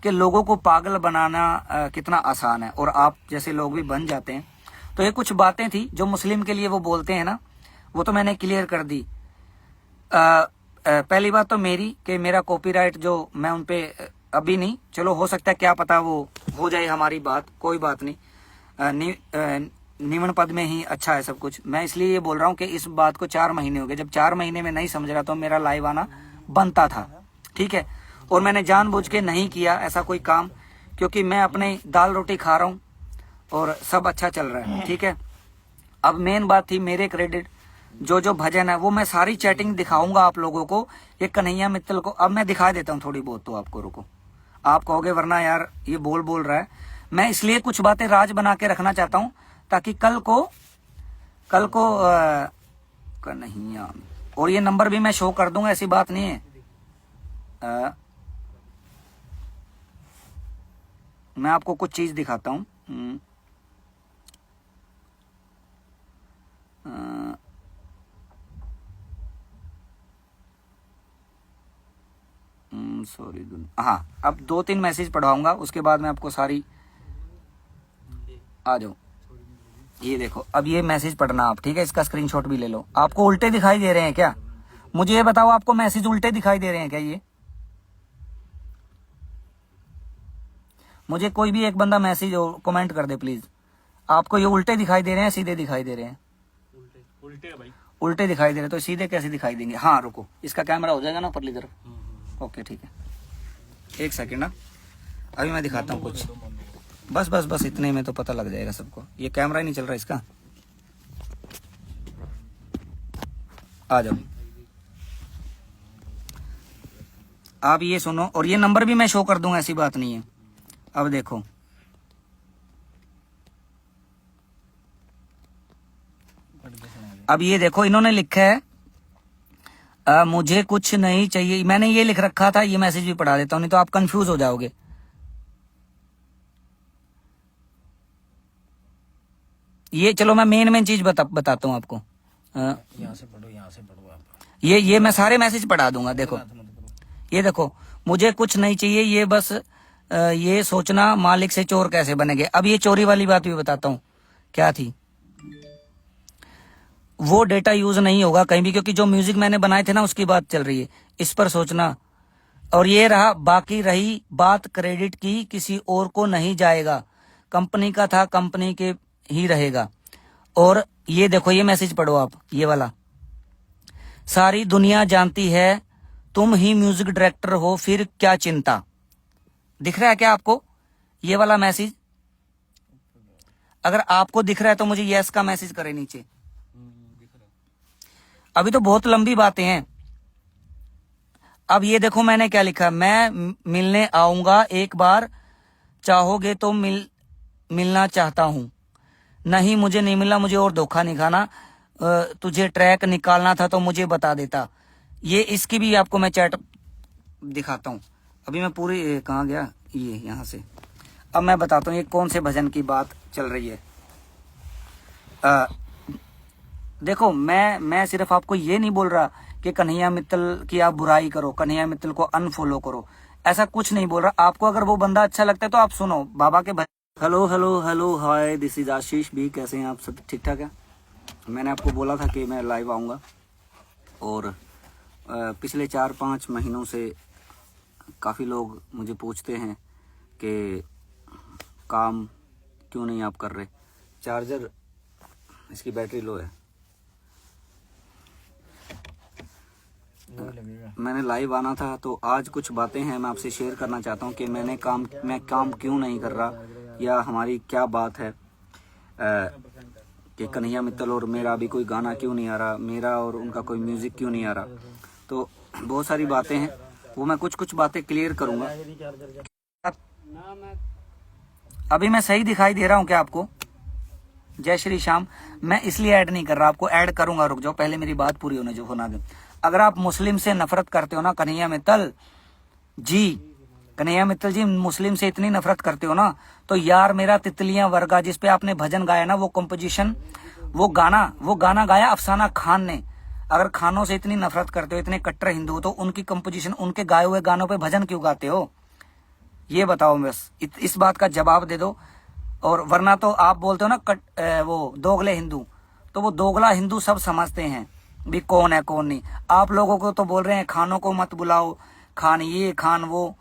कि लोगों को पागल बनाना कितना आसान है, और आप जैसे लोग भी बन जाते हैं। तो ये कुछ बातें थी जो मुस्लिम के लिए वो बोलते हैं ना, वो तो मैंने क्लियर कर दी। पहली बात तो मेरी कि मेरा कॉपीराइट जो मैं उन पे अभी नहीं, चलो हो सकता है क्या पता वो हो जाए हमारी बात, कोई बात नहीं। निम्न पद में ही अच्छा है सब कुछ। मैं इसलिए ये बोल रहा हूँ कि इस बात को 4 महीने हो गए। जब 4 महीने में नहीं समझ रहा तो मेरा लाइव आना बनता था, ठीक है। और मैंने जानबूझ के नहीं किया ऐसा कोई काम, क्योंकि मैं अपने दाल रोटी खा रहा हूँ और सब अच्छा चल रहा है, ठीक है। अब मेन बात थी मेरे क्रेडिट, जो भजन है वो मैं सारी चैटिंग दिखाऊंगा आप लोगों को। ये कन्हैया मित्तल को अब मैं दिखा देता हूँ थोड़ी बहुत, तो आपको रुको, आप कहोगे वरना यार ये बोल रहा है। मैं इसलिए कुछ बातें राज बना के रखना चाहता हूँ ताकि कल को कन्हैया, और ये नंबर भी मैं शो कर दूंगा, ऐसी बात नहीं है। मैं आपको कुछ चीज दिखाता हूँ। सॉरी, हाँ, अब 2-3 मैसेज पढ़वाऊंगा, उसके बाद मैं आपको सारी, आ जाओ, ये देखो। अब ये मैसेज पढ़ना आप, ठीक है, इसका स्क्रीनशॉट भी ले लो। आपको उल्टे दिखाई दे रहे हैं क्या? मुझे ये बताओ, आपको मैसेज उल्टे दिखाई दे रहे हैं क्या? ये मुझे कोई भी एक बंदा मैसेज कमेंट कर दे प्लीज। आपको ये उल्टे दिखाई दे रहे हैं, सीधे दिखाई दे रहे हैं? उल्टे है भाई। उल्टे दिखाई दे रहे, तो सीधे कैसे दिखाई देंगे? हाँ रुको, इसका कैमरा हो जाएगा ना परली तरफ। ओके ठीक है, एक सेकेंड ना, अभी मैं दिखाता हूँ कुछ। बस इतने में तो पता लग जाएगा सबको। ये कैमरा ही नहीं चल रहा इसका, आ जाओ। आप ये सुनो, और ये नंबर भी मैं शो कर दूंगा, ऐसी बात नहीं है। अब देखो, अब ये देखो, इन्होंने लिखा है मुझे कुछ नहीं चाहिए। मैंने ये लिख रखा था, ये मैसेज भी पढ़ा देता हूँ, नहीं तो आप कंफ्यूज हो जाओगे। ये चलो मैं मेन चीज बताता हूँ आपको। यहाँ से पढ़ो आप। ये मैं सारे मैसेज पढ़ा दूंगा। देखो, ये देखो, मुझे कुछ नहीं चाहिए, ये बस ये सोचना मालिक से चोर कैसे बनेंगे। अब ये चोरी वाली बात भी बताता हूँ क्या थी। वो डेटा यूज नहीं होगा कहीं भी, क्योंकि जो म्यूजिक मैंने बनाए थे ना उसकी बात चल रही है, इस पर सोचना। और ये रहा, बाकी रही बात क्रेडिट की, किसी और को नहीं जाएगा, कंपनी का था कंपनी के ही रहेगा। और ये देखो, ये मैसेज पढ़ो आप, ये वाला, सारी दुनिया जानती है तुम ही म्यूजिक डायरेक्टर हो, फिर क्या चिंता। दिख रहा है क्या आपको ये वाला मैसेज? अगर आपको दिख रहा है तो मुझे यस का मैसेज करे नीचे। अभी तो बहुत लंबी बातें हैं। अब ये देखो मैंने क्या लिखा, मैं मिलने आऊंगा एक बार, चाहोगे तो मिलना चाहता हूं, नहीं मुझे नहीं मिलना, मुझे और धोखा नहीं खाना, तुझे ट्रैक निकालना था तो मुझे बता देता। ये इसकी भी आपको मैं चैट दिखाता हूं। अभी मैं पूरी कहाँ गया, ये यहाँ से। अब मैं बताता हूँ ये कौन से भजन की बात चल रही है। देखो, मैं सिर्फ आपको ये नहीं बोल रहा कि कन्हैया मित्तल की आप बुराई करो, कन्हैया मित्तल को अनफॉलो करो, ऐसा कुछ नहीं बोल रहा। आपको अगर वो बंदा अच्छा लगता है तो आप सुनो बाबा के भजन। Hello hi, this is Ashish भी। कैसे हैं आप सब? ठीक ठाक है। मैंने आपको बोला था कि मैं लाइव आऊँगा, और पिछले 4-5 महीनों से काफ़ी लोग मुझे पूछते हैं कि काम क्यों नहीं आप कर रहे। चार्जर, इसकी बैटरी लो है। मैंने लाइव आना था, तो आज कुछ बातें हैं मैं आपसे शेयर करना चाहता हूं कि मैं काम क्यों नहीं कर रहा, या हमारी क्या बात है कि कन्हैया मित्तल और मेरा अभी कोई गाना क्यों नहीं आ रहा, मेरा और उनका कोई म्यूजिक क्यों नहीं आ रहा। तो बहुत सारी बातें हैं, वो मैं कुछ बातें क्लियर करूंगा। अभी मैं सही दिखाई दे रहा हूँ क्या आपको? जय श्री श्याम। मैं इसलिए ऐड नहीं कर रहा, आपको ऐड करूंगा, रुक जाओ, पहले मेरी बात पूरी होना दो। अगर आप मुस्लिम से नफरत करते हो ना कन्हैया मित्तल जी, कन्हैया मित्तल जी, मुस्लिम से इतनी नफरत करते हो ना, तो यार मेरा तितलियां वर्गा जिस पे आपने भजन गाया ना, वो कंपोजिशन, वो गाना गाया अफसाना खान ने। अगर खानों से इतनी नफरत करते हो, इतने कट्टर हिंदू, तो उनकी कंपोजिशन, उनके गाए हुए गानों पे भजन क्यों गाते हो? ये बताओ, बस इस बात का जवाब दे दो। और वरना तो आप बोलते हो ना वो दोगले हिंदू, तो वो दोगला हिंदू सब समझते हैं भी कौन है कौन नहीं। आप लोगों को तो बोल रहे हैं खानों को मत बुलाओ, खान ये खान वो,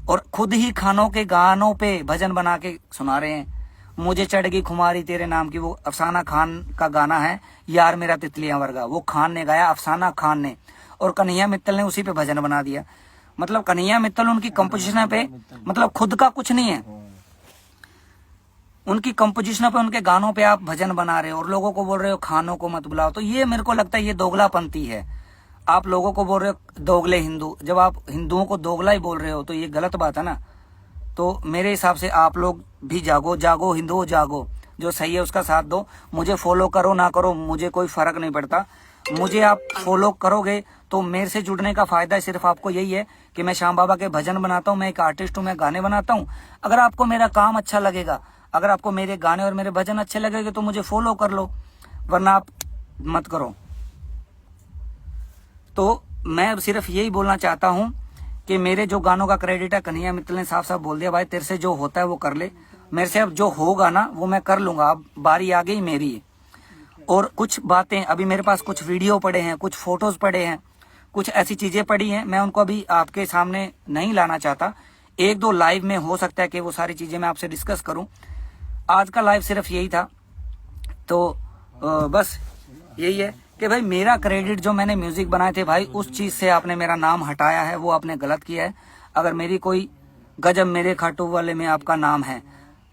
और खुद ही खानों के गानों पे भजन बना के सुना रहे हैं। मुझे चढ़ गई खुमारी तेरे नाम की, वो अफसाना खान का गाना है, यार मेरा तितलियां वर्गा, वो खान ने गाया, अफसाना खान ने, और कन्हैया मित्तल ने उसी पे भजन बना दिया। मतलब कन्हैया मित्तल उनकी कंपोजिशन पे, मतलब खुद का कुछ नहीं है, उनकी कंपोजिशन पे, उनके गानों पे आप भजन बना रहे हो और लोगों को बोल रहे हो खानों को मत बुलाओ। तो ये मेरे को लगता है ये दोगलापंथी है। आप लोगों को बोल रहे हो दोगले हिंदू, जब आप हिंदुओं को दोगला ही बोल रहे हो तो ये गलत बात है ना। तो मेरे हिसाब से आप लोग भी जागो, जागो हिंदुओं जागो, जो सही है उसका साथ दो। मुझे फॉलो करो ना करो, मुझे कोई फर्क नहीं पड़ता। मुझे आप फॉलो करोगे तो मेरे से जुड़ने का फायदा सिर्फ आपको यही है कि मैं श्याम बाबा के भजन बनाता हूँ, मैं एक आर्टिस्ट हूँ, मैं गाने बनाता हूँ। अगर आपको मेरा काम अच्छा लगेगा, अगर आपको मेरे गाने और मेरे भजन अच्छे लगेंगे तो मुझे फॉलो कर लो, वरना आप मत करो। तो मैं सिर्फ यही बोलना चाहता हूं कि मेरे जो गानों का क्रेडिट है, कन्हैया मित्तल ने साफ साफ बोल दिया, भाई तेरे से जो होता है वो कर ले, मेरे से अब जो होगा ना वो मैं कर लूंगा, अब बारी आ गई मेरी। और कुछ बातें अभी मेरे पास, कुछ वीडियो पड़े हैं, कुछ फोटोज पड़े हैं, कुछ ऐसी चीजें पड़ी हैं, मैं उनको अभी आपके सामने नहीं लाना चाहता। एक दो लाइव में हो सकता है कि वो सारी चीजें मैं आपसे डिस्कस करूं। आज का लाइव सिर्फ यही था। तो बस यही है कि भाई मेरा क्रेडिट, जो मैंने म्यूजिक बनाए थे भाई, उस चीज से आपने मेरा नाम हटाया है, वो आपने गलत किया है। अगर मेरी कोई गजब मेरे खाटू वाले में आपका नाम है,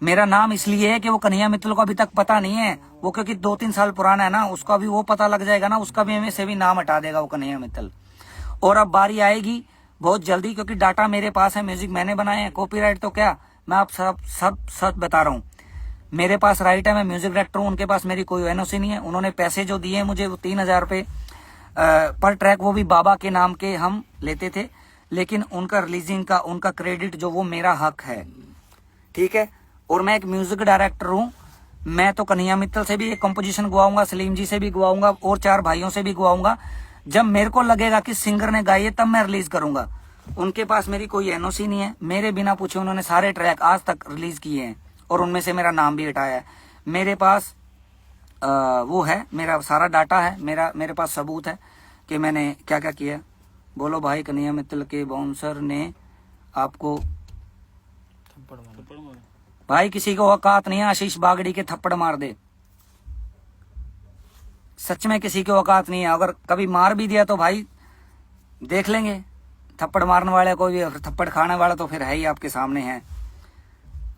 मेरा नाम इसलिए है कि वो कन्हैया मित्तल को अभी तक पता नहीं है, वो क्योंकि 2-3 साल पुराना है ना, उसका भी वो पता लग जाएगा ना, उसका भी हमें से भी नाम हटा देगा वो कन्हैया मित्तल। और अब बारी आएगी बहुत जल्दी, क्योंकि डाटा मेरे पास है, म्यूजिक मैंने बनाए हैं, कॉपीराइट तो क्या, मैं आप सब सच बता रहा हूँ, मेरे पास राइट है, मैं म्यूजिक डायरेक्टर हूँ, उनके पास मेरी कोई एनओसी नहीं है। उन्होंने पैसे जो दिए मुझे वो 3000 रुपये पर ट्रैक, वो भी बाबा के नाम के हम लेते थे, लेकिन उनका रिलीजिंग का, उनका क्रेडिट जो, वो मेरा हक है, ठीक है। और मैं एक म्यूजिक डायरेक्टर हूँ, मैं तो कन्हैया मित्तल से भी एक कंपोजिशन गवाऊंगा, सलीम जी से भी गवाऊंगा, और 4 भाइयों से भी गवाऊंगा। जब मेरे को लगेगा कि सिंगर ने गाई है तब मैं रिलीज करूंगा। उनके पास मेरी कोई एनओसी नहीं है, मेरे बिना पूछे उन्होंने सारे ट्रैक आज तक रिलीज किए हैं, और उनमें से मेरा नाम भी हटाया है। मेरे पास वो है, मेरा सारा डाटा है, मेरे पास सबूत है कि मैंने क्या क्या किया। बोलो भाई, कन्हैया मित्तल के बाउंसर ने आपको भाई, किसी को औकात नहीं है आशीष बागड़ी के थप्पड़ मार दे, सच में किसी की औकात नहीं है। अगर कभी मार भी दिया तो भाई देख लेंगे, थप्पड़ मारने वाले को भी, थप्पड़ खाने वाला तो फिर है ही, आपके सामने है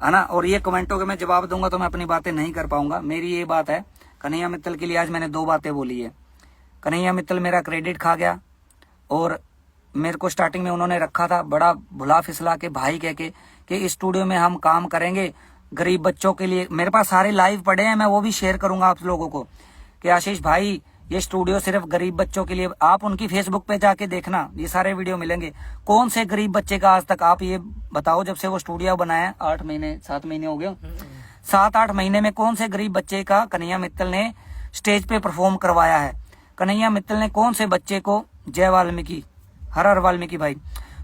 ना। और ये कमेंटों के मैं जवाब दूंगा तो मैं अपनी बातें नहीं कर पाऊंगा। मेरी ये बात है, कन्हैया मित्तल के लिए आज मैंने 2 बातें बोली है। कन्हैया मित्तल मेरा क्रेडिट खा गया, और मेरे को स्टार्टिंग में उन्होंने रखा था बड़ा भुला फिसला के भाई कह के कि इस स्टूडियो में हम काम करेंगे गरीब बच्चों के लिए। मेरे पास सारे लाइव पड़े हैं, मैं वो भी शेयर करूंगा आप लोगों को कि आशीष भाई ये स्टूडियो सिर्फ गरीब बच्चों के लिए। आप उनकी फेसबुक पे जाके देखना, ये सारे वीडियो मिलेंगे। कौन से गरीब बच्चे का आज तक, आप ये बताओ, जब से वो स्टूडियो बनाया 8 महीने 7 महीने हो गए, 7-8 महीने में कौन से गरीब बच्चे का कन्हैया मित्तल ने स्टेज पे परफॉर्म करवाया है? कन्हैया मित्तल ने कौन से बच्चे को, जय वाल्मीकि, हर हर वाल्मीकि भाई,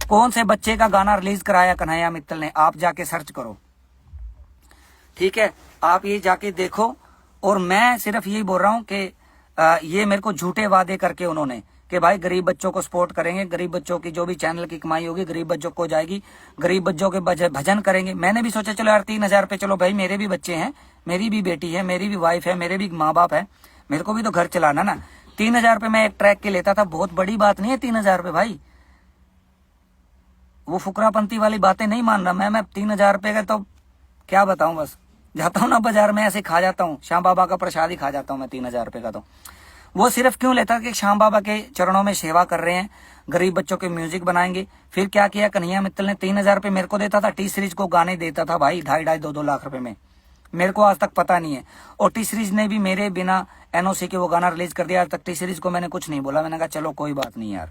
कौन से बच्चे का गाना रिलीज कराया कन्हैया मित्तल ने? आप जाके सर्च करो, ठीक है, आप ये जाके देखो। और मैं सिर्फ यही बोल रहा हूँ कि ये मेरे को झूठे वादे करके उन्होंने कि भाई गरीब बच्चों को सपोर्ट करेंगे, गरीब बच्चों की जो भी चैनल की कमाई होगी गरीब बच्चों को जाएगी, गरीब बच्चों के भजन करेंगे। मैंने भी सोचा चलो यार 3000 पे, चलो भाई मेरे भी बच्चे हैं, मेरी भी बेटी है, मेरी भी वाइफ है, मेरे भी माँ बाप है, मेरे को भी तो घर चलाना ना। 3000 पे मैं एक ट्रैक के लेता था, बहुत बड़ी बात नहीं है 3000 पे भाई, वो फुकरापंथी वाली बातें नहीं मान रहा मैं 3000 रुपए का तो क्या बताऊं, बस जाता हूं ना बाजार में ऐसे खा जाता हूँ, श्याम बाबा का प्रसाद ही खा जाता हूँ मैं 3000 रुपए का। तो वो सिर्फ क्यों लेता कि श्याम बाबा के चरणों में सेवा कर रहे हैं, गरीब बच्चों के म्यूजिक बनाएंगे। फिर क्या किया, कन्हैया मित्तल ने 3,000 रुपये मेरे को देता था, टी सीरीज को गाने देता था भाई 2.5 2 लाख रुपए में, मेरे को आज तक पता नहीं है। और टी सीरीज ने भी मेरे बिना एनओसी के वो गाना रिलीज कर दिया। आज तक टी सीरीज को मैंने कुछ नहीं बोला, मैंने कहा चलो कोई बात नहीं यार,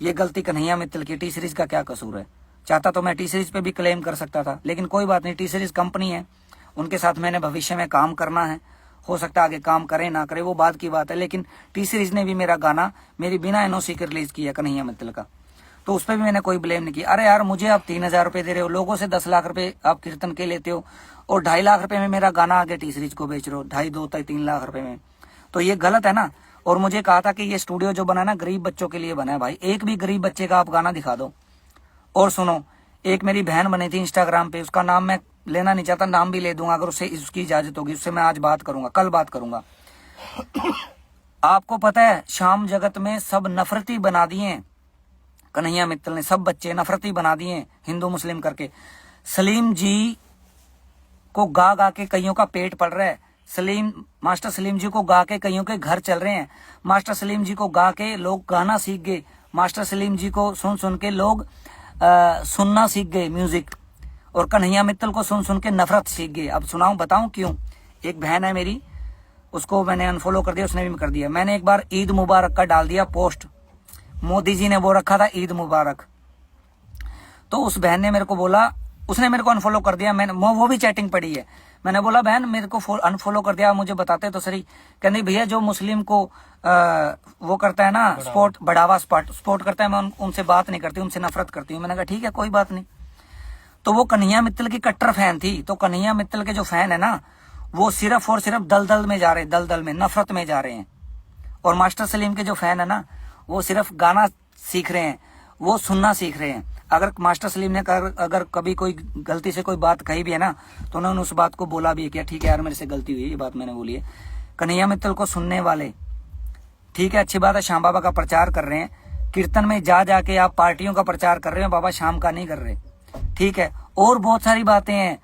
ये गलती कन्हैया मित्तल की, टी सीरीज का क्या कसूर है। चाहता तो मैं टी सीरीज पे भी क्लेम कर सकता था, लेकिन कोई बात नहीं, टी सीरीज कंपनी है, उनके साथ मैंने भविष्य में काम करना है, हो सकता है आगे काम करे ना करे वो बात की बात है। लेकिन टी सीरीज ने भी मेरा गाना मेरी बिना एनओसी के रिलीज किया कन्हैया मित्तल का, तो उस पर भी मैंने कोई ब्लेम नहीं किया। अरे यार मुझे आप 3,000 रुपये दे रहे हो, लोगों से 10 लाख रुपए आप कीर्तन के लेते हो, और 2.5 लाख रुपए में मेरा गाना आगे टी सीरीज को बेच रहे हो 2.5 2 3 लाख रुपए में, तो ये गलत है ना। और मुझे कहा था कि ये स्टूडियो जो बना ना गरीब बच्चों के लिए बना है भाई, एक भी गरीब बच्चे का आप गाना दिखा दो। और सुनो, एक मेरी बहन बनी थी इंस्टाग्राम पे, उसका नाम मैं लेना नहीं चाहता, नाम भी ले दूंगा अगर उससे उसकी इजाजत होगी, उससे मैं आज बात करूंगा, कल बात करूंगा। आपको पता है शाम जगत में सब नफरती बना दिए कन्हैया मित्तल ने, सब बच्चे नफरती बना दिए हिंदू मुस्लिम करके। सलीम जी को गा गा के कईयों का पेट पड़ रहा है, मास्टर सलीम जी को गा के कईयों के घर चल रहे हैं, मास्टर सलीम जी को गा के लोग गाना सीख गए, मास्टर सलीम जी को सुन सुन के लोग सुनना सीख गए म्यूजिक, और कन्हैया मित्तल को सुन सुन के नफरत सीख गए। अब सुनाऊं बताऊं क्यों। एक बहन है मेरी, उसको मैंने अनफॉलो कर दिया, उसने भी कर दिया। मैंने एक बार ईद मुबारक का डाल दिया पोस्ट, मोदी जी ने वो रखा था ईद मुबारक, तो उस बहन ने मेरे को बोला, उसने मेरे को अनफॉलो कर दिया। मैंने वो भी चैटिंग पड़ी है, मैंने बोला बहन मेरे को अनफॉलो कर दिया, मुझे बताते तो सही। कहने भैया जो मुस्लिम को वो करता है ना स्पोर्ट, बढ़ावा स्पोर्ट करता है, मैं उनसे बात नहीं करती, उनसे नफरत करती हूँ। मैंने कहा ठीक है कोई बात नहीं। तो वो कन्हैया मित्तल की कट्टर फैन थी, तो कन्हैया मित्तल के जो फैन है ना वो सिर्फ और सिर्फ दलदल में जा रहे हैं, दलदल में नफरत में जा रहे हैं। और मास्टर सलीम के जो फैन है ना वो सिर्फ गाना सीख रहे हैं, वो सुनना सीख रहे हैं। अगर मास्टर सलीम ने अगर कभी कोई गलती से कोई बात कही भी है ना तो उन्होंने उस बात को बोला भी है कि ठीक है यार मेरे से गलती हुई, ये बात मैंने बोली है। कन्हैया मित्तल को सुनने वाले, ठीक है अच्छी बात है, श्याम बाबा का प्रचार कर रहे हैं, कीर्तन में जा जाके आप पार्टियों का प्रचार कर रहे हो, बाबा श्याम का नहीं कर रहे, ठीक है। और बहुत सारी बातें हैं,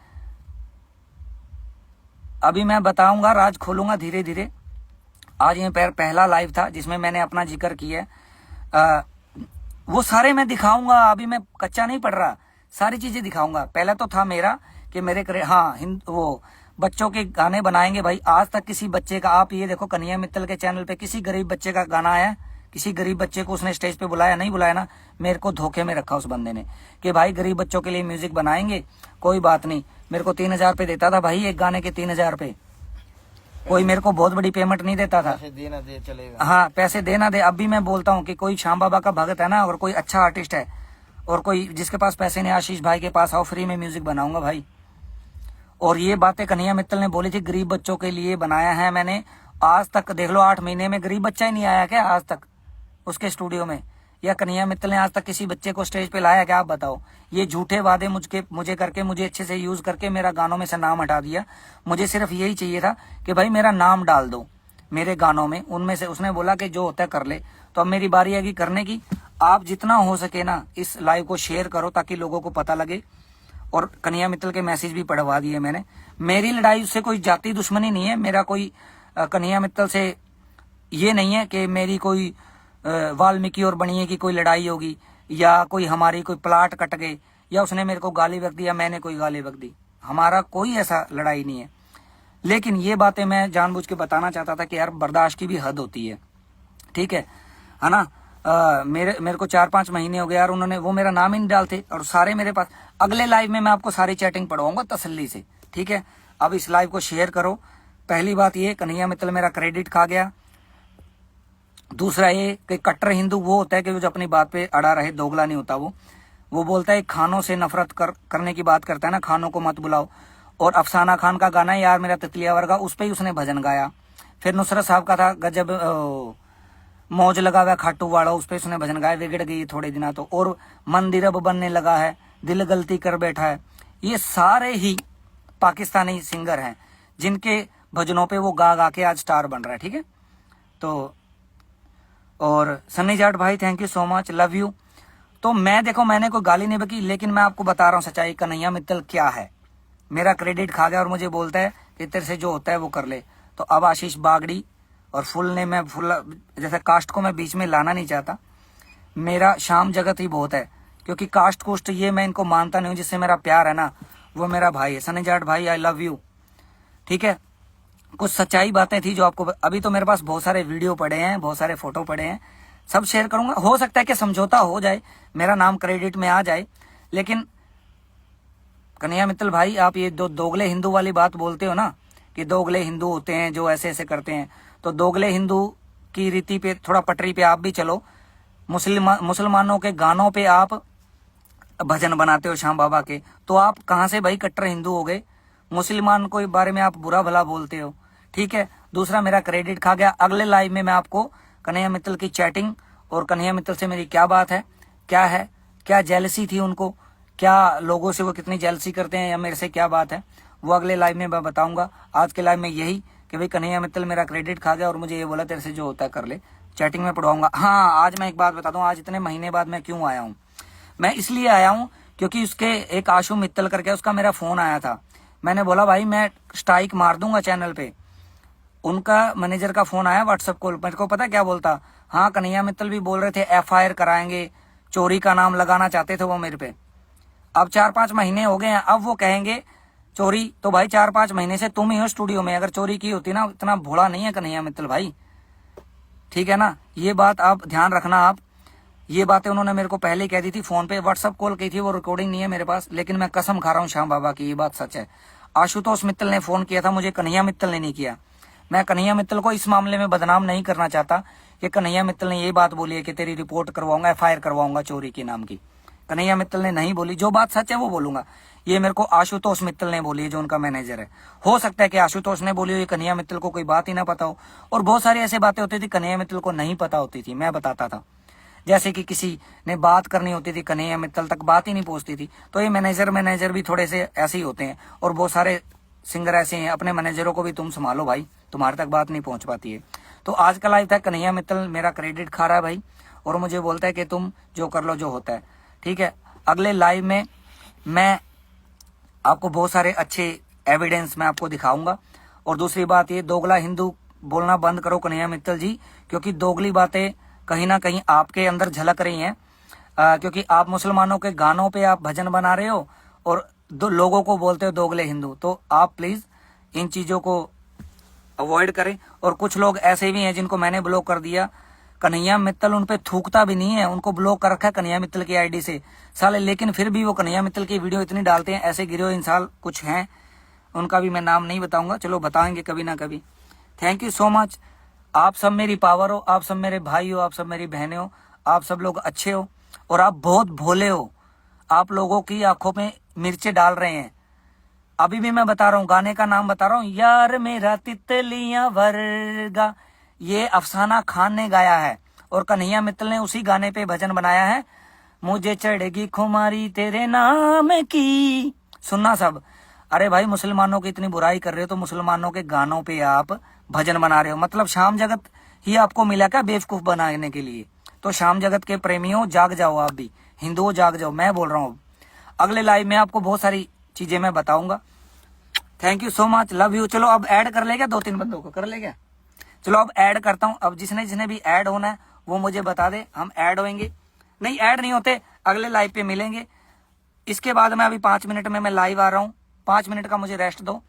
अभी मैं बताऊंगा, राज खोलूंगा धीरे धीरे। आज ये पहला लाइव था जिसमें मैंने अपना जिक्र किया, वो सारे मैं दिखाऊंगा, अभी मैं कच्चा नहीं पड़ रहा, सारी चीजें दिखाऊंगा। पहले तो था मेरा कि मेरे वो बच्चों के गाने बनाएंगे भाई। आज तक किसी बच्चे का, आप ये देखो कन्हैया मित्तल के चैनल पे किसी गरीब बच्चे का गाना आया, किसी गरीब बच्चे को उसने स्टेज पे बुलाया, नहीं बुलाया ना। मेरे को धोखे में रखा उस बंदे ने कि भाई गरीब बच्चों के लिए म्यूजिक बनाएंगे, कोई बात नहीं। मेरे को 3,000 रुपये देता था भाई, एक गाने के 3,000 रुपये, कोई मेरे को बहुत बड़ी पेमेंट नहीं देता था।
पैसे देना दे चलेगा,
हाँ पैसे देना दे। अब भी मैं बोलता हूँ कि कोई श्याम बाबा का भगत है ना और कोई अच्छा आर्टिस्ट है और कोई जिसके पास पैसे नहीं, आशीष भाई के पास आओ, फ्री में म्यूजिक बनाऊंगा भाई। और ये बातें कन्हैया मित्तल ने बोली थी, गरीब बच्चों के लिए बनाया है मैंने। आज तक देख लो 8 महीने में गरीब बच्चा ही नहीं आया क्या आज तक उसके स्टूडियो में, या कन्हैया मित्तल ने आज तक किसी बच्चे को स्टेज पे लाया क्या, आप बताओ। ये झूठे वादे मुझे करके, मुझे अच्छे से यूज करके मेरा गानों में से नाम हटा दिया। मुझे सिर्फ यही चाहिए था कि भाई मेरा नाम डाल दो मेरे गानों में, उनमें से उसने बोला कि जो होता है कर ले। तो अब मेरी बारी आएगी करने की। आप जितना हो सके ना इस लाइव को शेयर करो ताकि लोगों को पता लगे। और कन्हैया मित्तल के मैसेज भी पढ़वा दिए मैंने। मेरी लड़ाई उससे कोई जाति दुश्मनी नहीं है, मेरा कोई कन्हैया मित्तल से ये नहीं है कि मेरी कोई वाल्मीकि और बनिए की कोई लड़ाई होगी, या कोई हमारी कोई प्लाट कट गए, या उसने मेरे को गाली बक दी या मैंने कोई गाली बक दी। हमारा कोई ऐसा लड़ाई नहीं है। लेकिन ये बातें मैं जानबूझ के बताना चाहता था कि यार बर्दाश्त की भी हद होती है, ठीक है ना। मेरे को 4-5 महीने हो गए यार, उन्होंने वो मेरा नाम ही नहीं डालते और सारे मेरे पास। अगले लाइव में मैं आपको सारी चैटिंग पढ़वाऊंगा तसल्ली से, ठीक है। अब इस लाइव को शेयर करो। पहली बात ये, कन्हैया मित्तल मेरा क्रेडिट खा गया। दूसरा ये कि कट्टर हिंदू वो होता है कि वो जो अपनी बात पे अड़ा रहे, दोगला नहीं होता। वो बोलता है खानों से नफरत करने की बात करता है ना, खानों को मत बुलाओ। और अफसाना खान का गाना है यार मेरा तितलिया वर्गा, उस पे ही उसने भजन गाया। फिर नुसरत साहब का था गजब मौज लगा हुआ खाटू वाला, उस पे उसने भजन गाया, बिगड़ गई थोड़े दिना तो। और मंदिर अब बनने लगा है, दिल गलती कर बैठा है। ये सारे ही पाकिस्तानी सिंगर हैं जिनके भजनों पे वो गा गा के आज स्टार बन रहा है, ठीक है। तो और सन्नी जाट भाई thank you so much, love you. तो मैं देखो मैंने कोई गाली नहीं बकी, लेकिन मैं आपको बता रहा हूँ सच्चाई, कन्हैया मित्तल क्या है। मेरा क्रेडिट खा गया और मुझे बोलता है कि तेरे से जो होता है वो कर ले। तो अब आशीष बागड़ी और फुल ने मैं फुल जैसे कास्ट को मैं बीच में लाना नहीं चाहता। मेरा शाम जगत ही बहुत है, क्योंकि कास्ट कोस्ट ये मैं इनको मानता नहीं हूँ। जिससे मेरा प्यार है ना वो मेरा भाई है। सनी जाट भाई आई लव यू, ठीक है। कुछ सच्चाई बातें थी जो आपको, अभी तो मेरे पास बहुत सारे वीडियो पड़े हैं, बहुत सारे फोटो पड़े हैं, सब शेयर करूंगा। हो सकता है कि समझौता हो जाए, मेरा नाम क्रेडिट में आ जाए, लेकिन कन्हैया मित्तल भाई आप ये दोगले हिंदू वाली बात बोलते हो ना कि दोगले हिंदू होते हैं जो ऐसे ऐसे करते हैं, तो दोगले हिंदू की रीति पे थोड़ा पटरी पे आप भी चलो। मुसलमानों के गानों पे आप भजन बनाते हो श्याम बाबा के, तो आप कहां से भाई कट्टर हिंदू हो गए? मुसलमान को बारे में आप बुरा भला बोलते हो, ठीक है। दूसरा मेरा क्रेडिट खा गया। अगले लाइव में मैं आपको कन्हैया मित्तल की चैटिंग और कन्हैया मित्तल से मेरी क्या बात है, क्या जेलसी थी उनको, क्या लोगों से वो कितनी जेलसी करते हैं, या मेरे से क्या बात है, वो अगले लाइव में मैं बताऊंगा। आज के लाइव में यही कि भाई कन्हैया मित्तल मेरा क्रेडिट खा गया और मुझे ये बोला तेरे से जो होता है कर ले, चैटिंग में पढ़वाऊंगा। हाँ, आज मैं एक बात बता दूं, आज इतने महीने बाद मैं क्यों आया हूँ। मैं इसलिए आया हूँ क्योंकि उसके एक आशु मित्तल करके उसका मेरा फोन आया था। मैंने बोला भाई मैं स्ट्राइक मार दूंगा चैनल पे। उनका मैनेजर का फोन आया व्हाट्सएप कॉल, मेरे को पता क्या बोलता, हाँ कन्हैया मित्तल भी बोल रहे थे FIR कराएंगे, चोरी का नाम लगाना चाहते थे वो मेरे पे। अब 4-5 महीने हो गए हैं, अब वो कहेंगे चोरी, तो भाई 4-5 महीने से तुम ही हो स्टूडियो में। अगर चोरी की होती ना, इतना भोला नहीं है कन्हैया मित्तल भाई, ठीक है ना। ये बात आप ध्यान रखना। आप ये बातें उन्होंने मेरे को पहले कह दी थी, फोन पे व्हाट्सएप कॉल की थी, वो रिकॉर्डिंग नहीं है मेरे पास, लेकिन मैं कसम खा रहा हूँ श्याम बाबा की, ये बात सच है। आशुतोष मित्तल ने फोन किया था मुझे, कन्हैया मित्तल ने नहीं किया। मैं कन्हैया मित्तल को इस मामले में बदनाम नहीं करना चाहता कि कन्हैया मित्तल ने ये बात बोली है कि तेरी रिपोर्ट करवाऊंगा, FIR करवाऊंगा चोरी के नाम की। कन्हैया मित्तल ने नहीं बोली, जो बात सच है वो बोलूंगा। ये मेरे को आशुतोष मित्तल ने बोली है, जो उनका मैनेजर है। हो सकता है कि आशुतोष ने बोली हो, ये कन्हैया मित्तल को कोई बात ही ना पता हो। और बहुत सारी ऐसी बातें होती थी कन्हैया मित्तल को नहीं पता होती थी, मैं बताता था। जैसे कि किसी ने बात करनी होती थी, कन्हैया मित्तल तक बात ही नहीं पहुंचती थी। तो ये मैनेजर भी थोड़े से ऐसे ही होते हैं, और बहुत सारे सिंगर ऐसे हैं। अपने मैनेजरों को भी तुम संभालो भाई, तुम्हारे तक बात नहीं पहुंच पाती है। तो आज का लाइव था, कन्हैया मित्तल मेरा क्रेडिट खा रहा है भाई, और मुझे बोलता है कि तुम जो कर लो जो होता है, ठीक है। अगले लाइव में मैं आपको बहुत सारे अच्छे एविडेंस मैं आपको दिखाऊंगा। और दूसरी बात ये, दोगला हिंदू बोलना बंद करो कन्हैया मित्तल जी, क्योंकि दोगली बातें कहीं ना कहीं आपके अंदर झलक रही हैं। क्योंकि आप मुसलमानों के गानों पे आप भजन बना रहे हो और लोगों को बोलते हो दोगले हिंदू। तो आप प्लीज इन चीजों को अवॉइड करें। और कुछ लोग ऐसे भी हैं जिनको मैंने ब्लॉक कर दिया, कन्हैया मित्तल उन पे थूकता भी नहीं है, उनको ब्लॉक कर रखा है कन्हैया मित्तल की आईडी से साले, लेकिन फिर भी वो कन्हैया मित्तल की वीडियो इतनी डालते हैं। ऐसे गिरे हुए इंसान कुछ हैं, उनका भी मैं नाम नहीं बताऊंगा, चलो बताएंगे कभी ना कभी। Thank you so much. आप सब मेरी पावर हो, आप सब मेरे भाई हो, आप सब मेरी बहनें हो, आप सब लोग अच्छे हो और आप बहुत भोले हो। आप लोगों की आंखों में मिर्चे डाल रहे हैं। अभी भी मैं बता रहा हूँ, गाने का नाम बता रहा हूँ, यार मेरा तितलियां वर्गा, ये अफसाना खान ने गाया है और कन्हैया मित्तल ने उसी गाने पे भजन बनाया है, मुझे चढ़ेगी खुमारी तेरे नाम की। सुनना सब। अरे भाई मुसलमानों की इतनी बुराई कर रहे हो तो मुसलमानों के गानों पे आप भजन बना रहे हो, मतलब शाम जगत ही आपको मिला क्या बेवकूफ बनाने के लिए? तो शाम जगत के प्रेमियों जाग जाओ, आप भी हिंदुओं जाग जाओ, मैं बोल रहा हूँ। अगले लाइव में आपको बहुत सारी चीजें मैं बताऊंगा। Thank you so much, love you. चलो अब ऐड कर ले क्या, 2-3 बंदों को कर ले क्या? चलो अब ऐड करता हूँ। अब जिसने भी ऐड होना है वो मुझे बता दे, हम ऐड होंगे। नहीं ऐड नहीं होते, अगले लाइव पे मिलेंगे। इसके बाद मैं अभी 5 मिनट में मैं लाइव आ रहा हूँ, 5 मिनट का मुझे रेस्ट दो,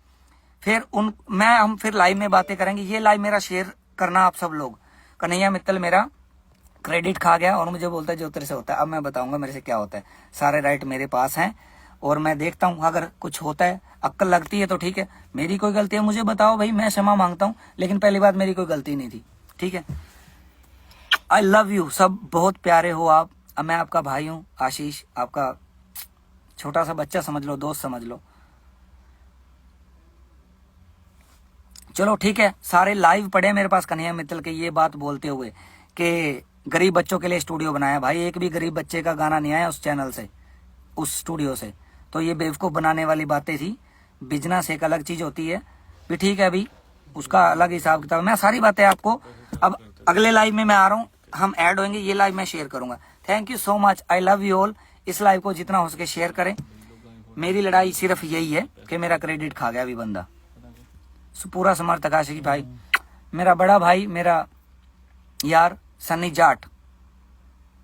फिर हम फिर लाइव में बातें करेंगे। ये लाइव मेरा शेयर करना आप सब लोग। कन्हैया मित्तल मेरा क्रेडिट खा गया और मुझे बोलता है जो तेरे से होता है। अब मैं बताऊंगा मेरे से क्या होता है। सारे राइट मेरे पास हैं और मैं देखता हूँ, अगर कुछ होता है, अक्ल लगती है तो ठीक है, मेरी कोई गलती है मुझे बताओ भाई, मैं क्षमा मांगता हूँ, लेकिन पहली बात मेरी कोई गलती नहीं थी, ठीक है। आई लव यू, सब बहुत प्यारे हो आप। अब मैं आपका भाई हूँ आशीष, आपका छोटा सा बच्चा समझ लो, दोस्त समझ लो। चलो ठीक है, सारे लाइव पड़े मेरे पास कन्हैया मित्तल के ये बात बोलते हुए कि गरीब बच्चों के लिए स्टूडियो बनाया। भाई एक भी गरीब बच्चे का गाना नहीं आया उस चैनल से, उस स्टूडियो से। तो ये बेवकूफ बनाने वाली बातें थी। बिजनेस एक अलग चीज होती है भी, ठीक है, अभी उसका अलग हिसाब किताब। मैं सारी बातें आपको अब अगले लाइव में मैं आ रहा हूँ, हम ऐड होंगे, ये लाइव मैं शेयर करूंगा। Thank you so much, I love you all. इस लाइव को जितना हो सके शेयर करें। मेरी लड़ाई सिर्फ यही है कि मेरा क्रेडिट खा गया अभी बंदा। पूरा समर्थक आशिकी भाई, मेरा बड़ा भाई, मेरा यार सन्नी जाट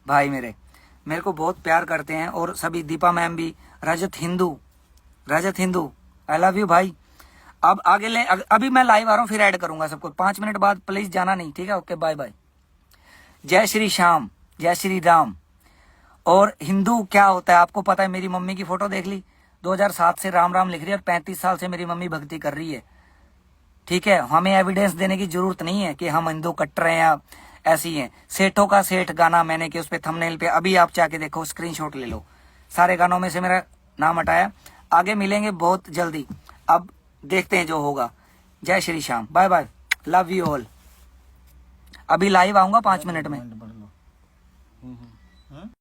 भाई मेरे को बहुत प्यार करते हैं, और सभी दीपा मैम भी, रजत हिंदू आई लव यू भाई। अब आगे ले, अभी मैं लाइव आ रहा हूँ, फिर ऐड करूंगा सबको, 5 मिनट बाद प्लीज जाना नहीं, ठीक है? Okay bye bye. जय श्री श्याम, जय श्री राम। और हिंदू क्या होता है आपको पता है? मेरी मम्मी की फोटो देख ली, 2007 से राम राम लिख रही है, और 35 साल से मेरी मम्मी भक्ति कर रही है, ठीक है? हमें एविडेंस देने की जरूरत नहीं है कि हम हिंदू कट्टर हैं या ऐसी हैं। सेठों का सेठ गाना मैंने कि उस पे थंबनेल पे, अभी आप जाके देखो, स्क्रीनशॉट ले लो, सारे गानों में से मेरा नाम हटाया। आगे मिलेंगे बहुत जल्दी, अब देखते हैं जो होगा। जय Shri Shyam, bye bye, love you all. अभी लाइव आऊंगा 5 मिनट में।